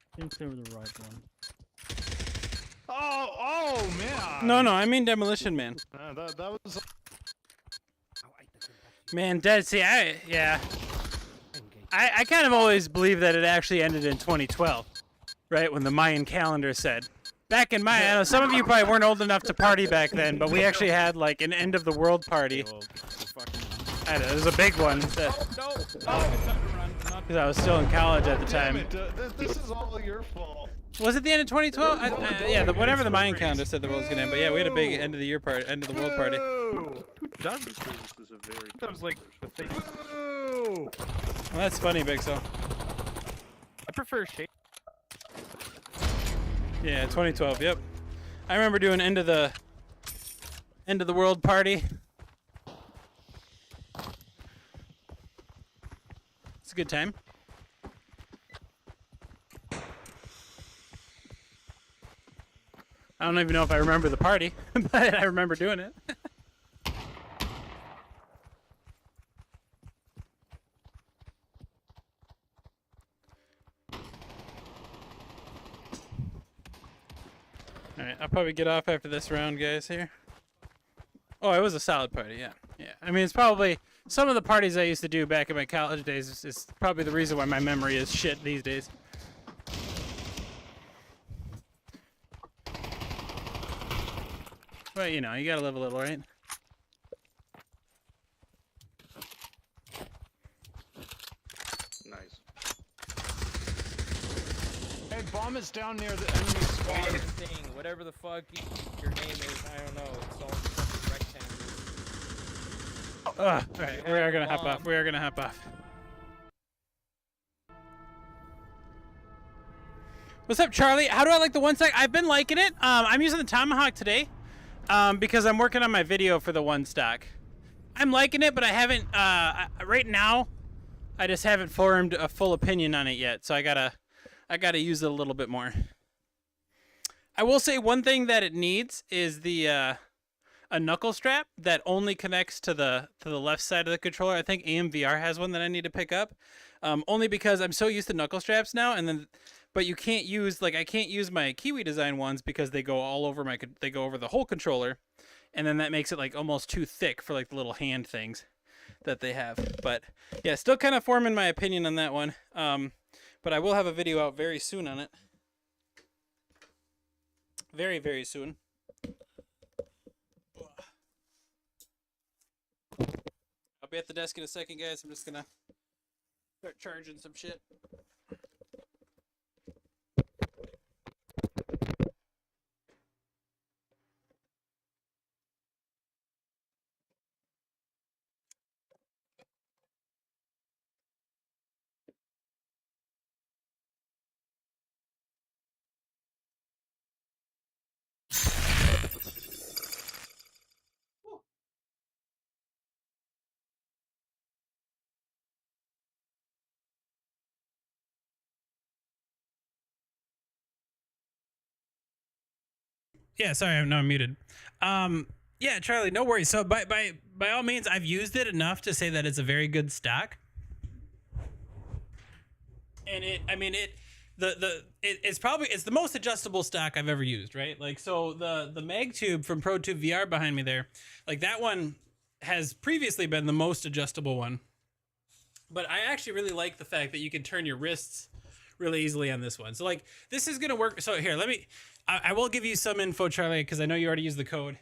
Speaker 6: I think they were the right one.
Speaker 10: Oh man!
Speaker 2: no, I mean Demolition Man.
Speaker 10: That was.
Speaker 2: Man, Dead. See, I kind of always believed that it actually ended in 2012, right when the Mayan calendar said. Back in I know some of you probably weren't old enough to party back then, but we actually had like an end of the world party. I know, it was a big one. Because I was still in college at the time.
Speaker 10: This is all your fault.
Speaker 2: Was it the end of 2012? Yeah, whatever the Mayan calendar said the world was gonna end. But yeah, we had a big end of the year party, end of the world party.
Speaker 5: this is a very.
Speaker 3: That was like the thing.
Speaker 2: Well, that's funny, Big So.
Speaker 3: I prefer shape.
Speaker 2: Yeah, 2012. Yep. I remember doing end of the world party. It's a good time. I don't even know if I remember the party, but I remember doing it. Alright, I'll probably get off after this round, guys, here. Oh, it was a solid party, yeah. Yeah, I mean, it's probably... Some of the parties I used to do back in my college days is probably the reason why my memory is shit these days. Well, you know, you gotta live a little, right?
Speaker 5: Nice.
Speaker 10: Hey, bomb is down near the enemy spawn.
Speaker 7: Thing, whatever the fuck your name is, I don't know. It's all fucking rectangle.
Speaker 2: Alright, we are gonna hop off. We are gonna hop off. What's up, Charlie? How do I like the one stack? I've been liking it. I'm using the Tomahawk today because I'm working on my video for the one stack. I'm liking it, but I haven't. Right now, I just haven't formed a full opinion on it yet. So I gotta use it a little bit more. I will say one thing that it needs is the a knuckle strap that only connects to the left side of the controller. I think AMVR has one that I need to pick up. only because I'm so used to knuckle straps now, and then, but you can't use I can't use my Kiwi design ones because they go all over they go over the whole controller, and then that makes it like almost too thick for like the little hand things that they have. But yeah, still kind of forming my opinion on that one. But I will have a video out very soon on it. Very, very soon. I'll be at the desk in a second, guys. I'm just gonna start charging some shit.
Speaker 1: Yeah, sorry, I'm muted. Yeah, Charlie, no worries. So by all means, I've used it enough to say that it's a very good stock. And it's the most adjustable stock I've ever used, right? Like, so the mag tube from ProTube VR behind me there, like that one has previously been the most adjustable one. But I actually really like the fact that you can turn your wrists really easily on this one. So like this is gonna work. So here, I will give you some info, Charlie, because I know you already used the code.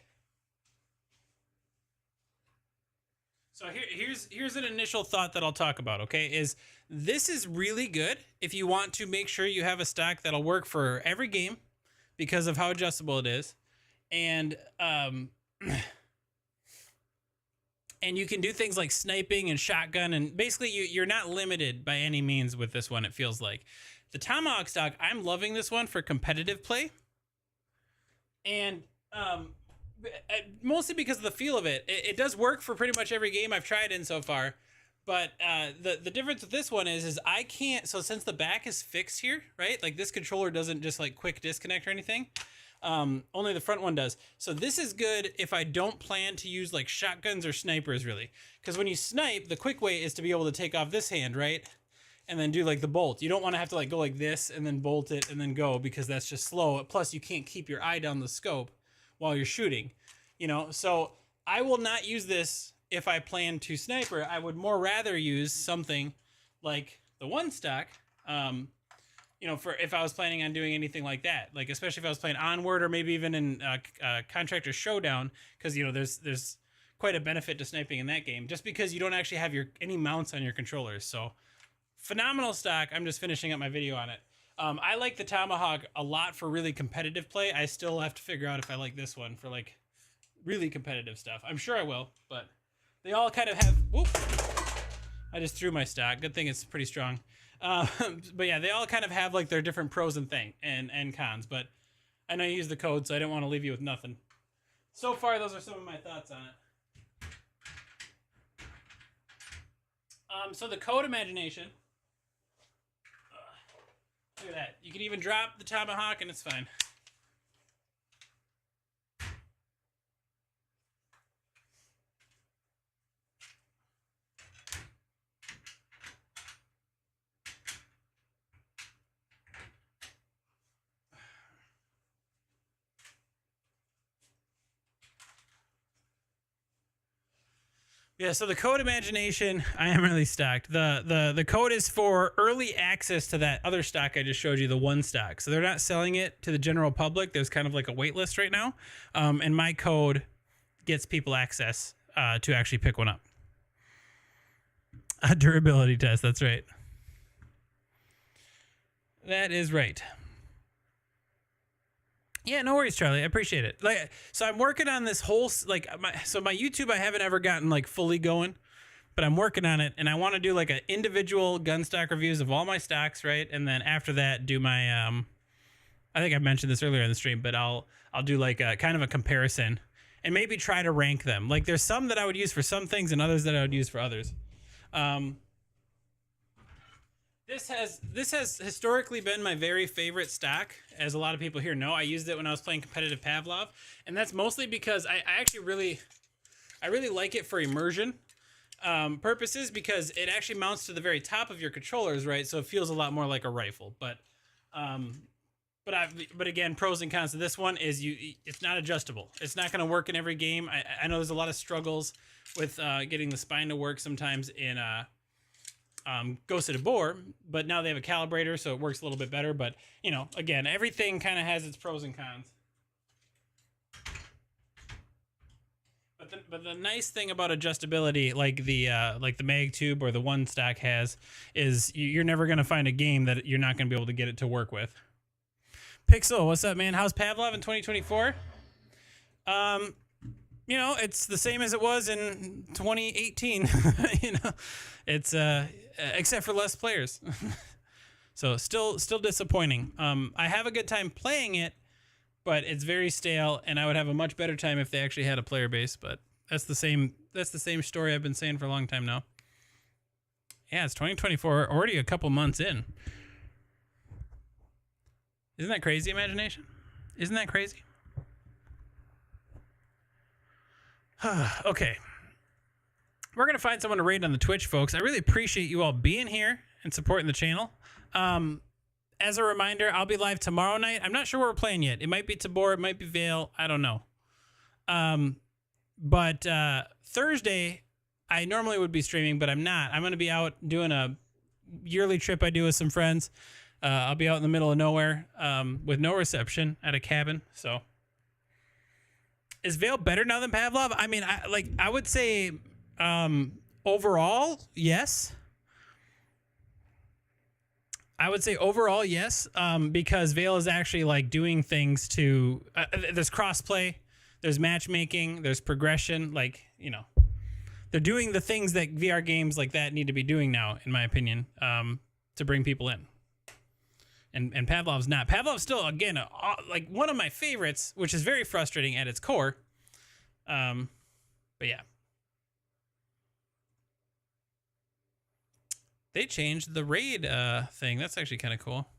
Speaker 1: So here's an initial thought that I'll talk about, okay? Is this is really good if you want to make sure you have a stock that'll work for every game because of how adjustable it is. And and you can do things like sniping and shotgun, and basically you're not limited by any means with this one, it feels like. The Tomahawk stock, I'm loving this one for competitive play. And mostly because of the feel of it. It does work for pretty much every game I've tried in so far. But the difference with this one is I can't, so since the back is fixed here, right? Like this controller doesn't just like quick disconnect or anything. Only the front one does. So this is good if I don't plan to use like shotguns or snipers really. Because when you snipe, the quick way is to be able to take off this hand, right? And then do like the bolt. You don't want to have to like go like this and then bolt it and then go, because that's just slow. Plus you can't keep your eye down the scope while you're shooting, you know? So I will not use this if I plan to sniper. I would more rather use something like the one stock, you know, for if I was planning on doing anything like that, like especially if I was playing Onward or maybe even in Contractor Showdown, because you know there's quite a benefit to sniping in that game, just because you don't actually have any mounts on your controllers. So phenomenal stock. I'm just finishing up my video on it. I like the Tomahawk a lot for really competitive play. I still have to figure out if I like this one for like really competitive stuff. I'm sure I will, but they all kind of have. Whoop! I just threw my stock. Good thing it's pretty strong. But yeah, they all kind of have like their different pros and cons. But I know you use the code, so I didn't want to leave you with nothing. So far, those are some of my thoughts on it. So the code Imagination. Look at that. You can even drop the Tomahawk and it's fine. Yeah, so the code Imagination, I am really stacked. The code is for early access to that other stock I just showed you, the one stock. So they're not selling it to the general public. There's kind of like a wait list right now. And my code gets people access to actually pick one up. A durability test, that's right. That is right. Yeah, no worries, Charlie. I appreciate it. Like, so I'm working on this whole my YouTube I haven't ever gotten like fully going, but I'm working on it, and I want to do like an individual gun stock reviews of all my stocks, right? And then after that, do my I think I mentioned this earlier in the stream, but I'll do like a kind of a comparison and maybe try to rank them. Like there's some that I would use for some things and others that I would use for others. This has historically been my very favorite stock, as a lot of people here know. I used it when I was playing competitive Pavlov, and that's mostly because I actually really like it for immersion. purposes because it actually mounts to the very top of your controllers, right? So it feels a lot more like a rifle. But again, pros and cons to this one is it's not adjustable. It's not going to work in every game. I know there's a lot of struggles with getting the spine to work sometimes in Ghost of jBahr, but now they have a calibrator, so it works a little bit better. But you know, again, everything kind of has its pros and cons. But the nice thing about adjustability, like the mag tube or the one stock has, is you're never gonna find a game that you're not gonna be able to get it to work with. Pixel, what's up, man? How's Pavlov in 2024? You know, it's the same as it was in 2018. You know, it's except for less players. So still disappointing. I have a good time playing it, but it's very stale, and I would have a much better time if they actually had a player base. But that's the same story I've been saying for a long time now. Yeah, it's 2024, already a couple months in. Isn't that crazy, imagination? Isn't that crazy? Okay. We're going to find someone to raid on the Twitch, folks. I really appreciate you all being here and supporting the channel. As a reminder, I'll be live tomorrow night. I'm not sure what we're playing yet. It might be jBahr, it might be Vale. I don't know. But Thursday, I normally would be streaming, but I'm not. I'm going to be out doing a yearly trip I do with some friends. I'll be out in the middle of nowhere with no reception at a cabin. So, is Vale better now than Pavlov? I mean, I would say overall, yes. I would say overall, yes, because Vale is actually like doing things to. There's crossplay, there's matchmaking, there's progression. Like, you know, they're doing the things that VR games like that need to be doing now, in my opinion, to bring people in. And Pavlov's not. Pavlov's still, again, like one of my favorites, which is very frustrating at its core. But yeah. They changed the raid thing. That's actually kind of cool.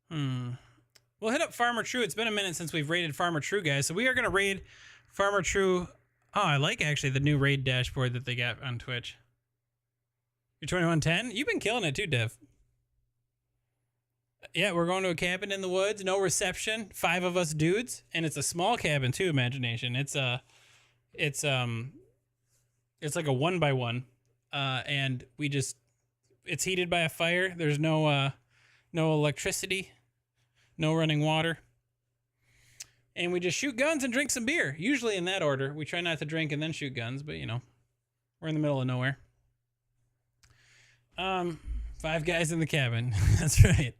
Speaker 1: We'll hit up Farmer True. It's been a minute since we've raided Farmer True, guys. So we are going to raid Farmer True. Oh, I like actually the new raid dashboard that they got on Twitch. You're 2110? You've been killing it too, Dev. Yeah, we're going to a cabin in the woods. No reception. 5 of us dudes. And it's a small cabin too, imagination. It's like a 1x1. And it's heated by a fire. There's no electricity, no running water. And we just shoot guns and drink some beer. Usually in that order. We try not to drink and then shoot guns, but you know, we're in the middle of nowhere. 5 guys in the cabin. That's right.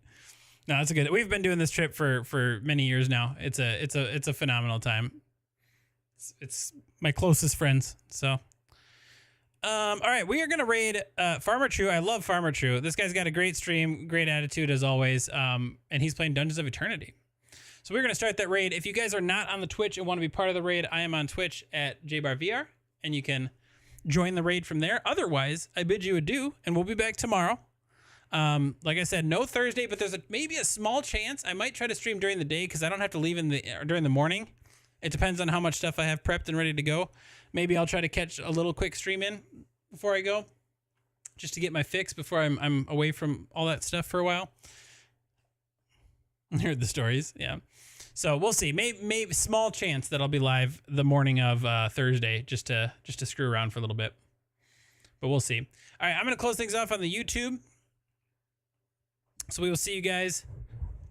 Speaker 1: No, that's a good. We've been doing this trip for many years now. It's a phenomenal time. It's my closest friends. So, all right, we are gonna raid Farmer True. I love Farmer True. This guy's got a great stream, great attitude as always. And he's playing Dungeons of Eternity. So we're gonna start that raid. If you guys are not on the Twitch and want to be part of the raid, I am on Twitch at jBahrVR, and you can join the raid from there. Otherwise, I bid you adieu, and we'll be back tomorrow. Like I said, no Thursday, but there's maybe a small chance I might try to stream during the day because I don't have to leave during the morning. It depends on how much stuff I have prepped and ready to go. Maybe I'll try to catch a little quick stream in before I go, just to get my fix before I'm away from all that stuff for a while. Heard the stories, yeah. So we'll see. Maybe small chance that I'll be live the morning of Thursday, just to screw around for a little bit. But we'll see. All right, I'm gonna close things off on the YouTube. So we will see you guys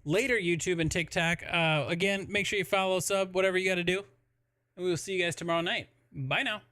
Speaker 1: later, YouTube and TikTok. Again, make sure you follow, sub, whatever you got to do. And we will see you guys tomorrow night. Bye now.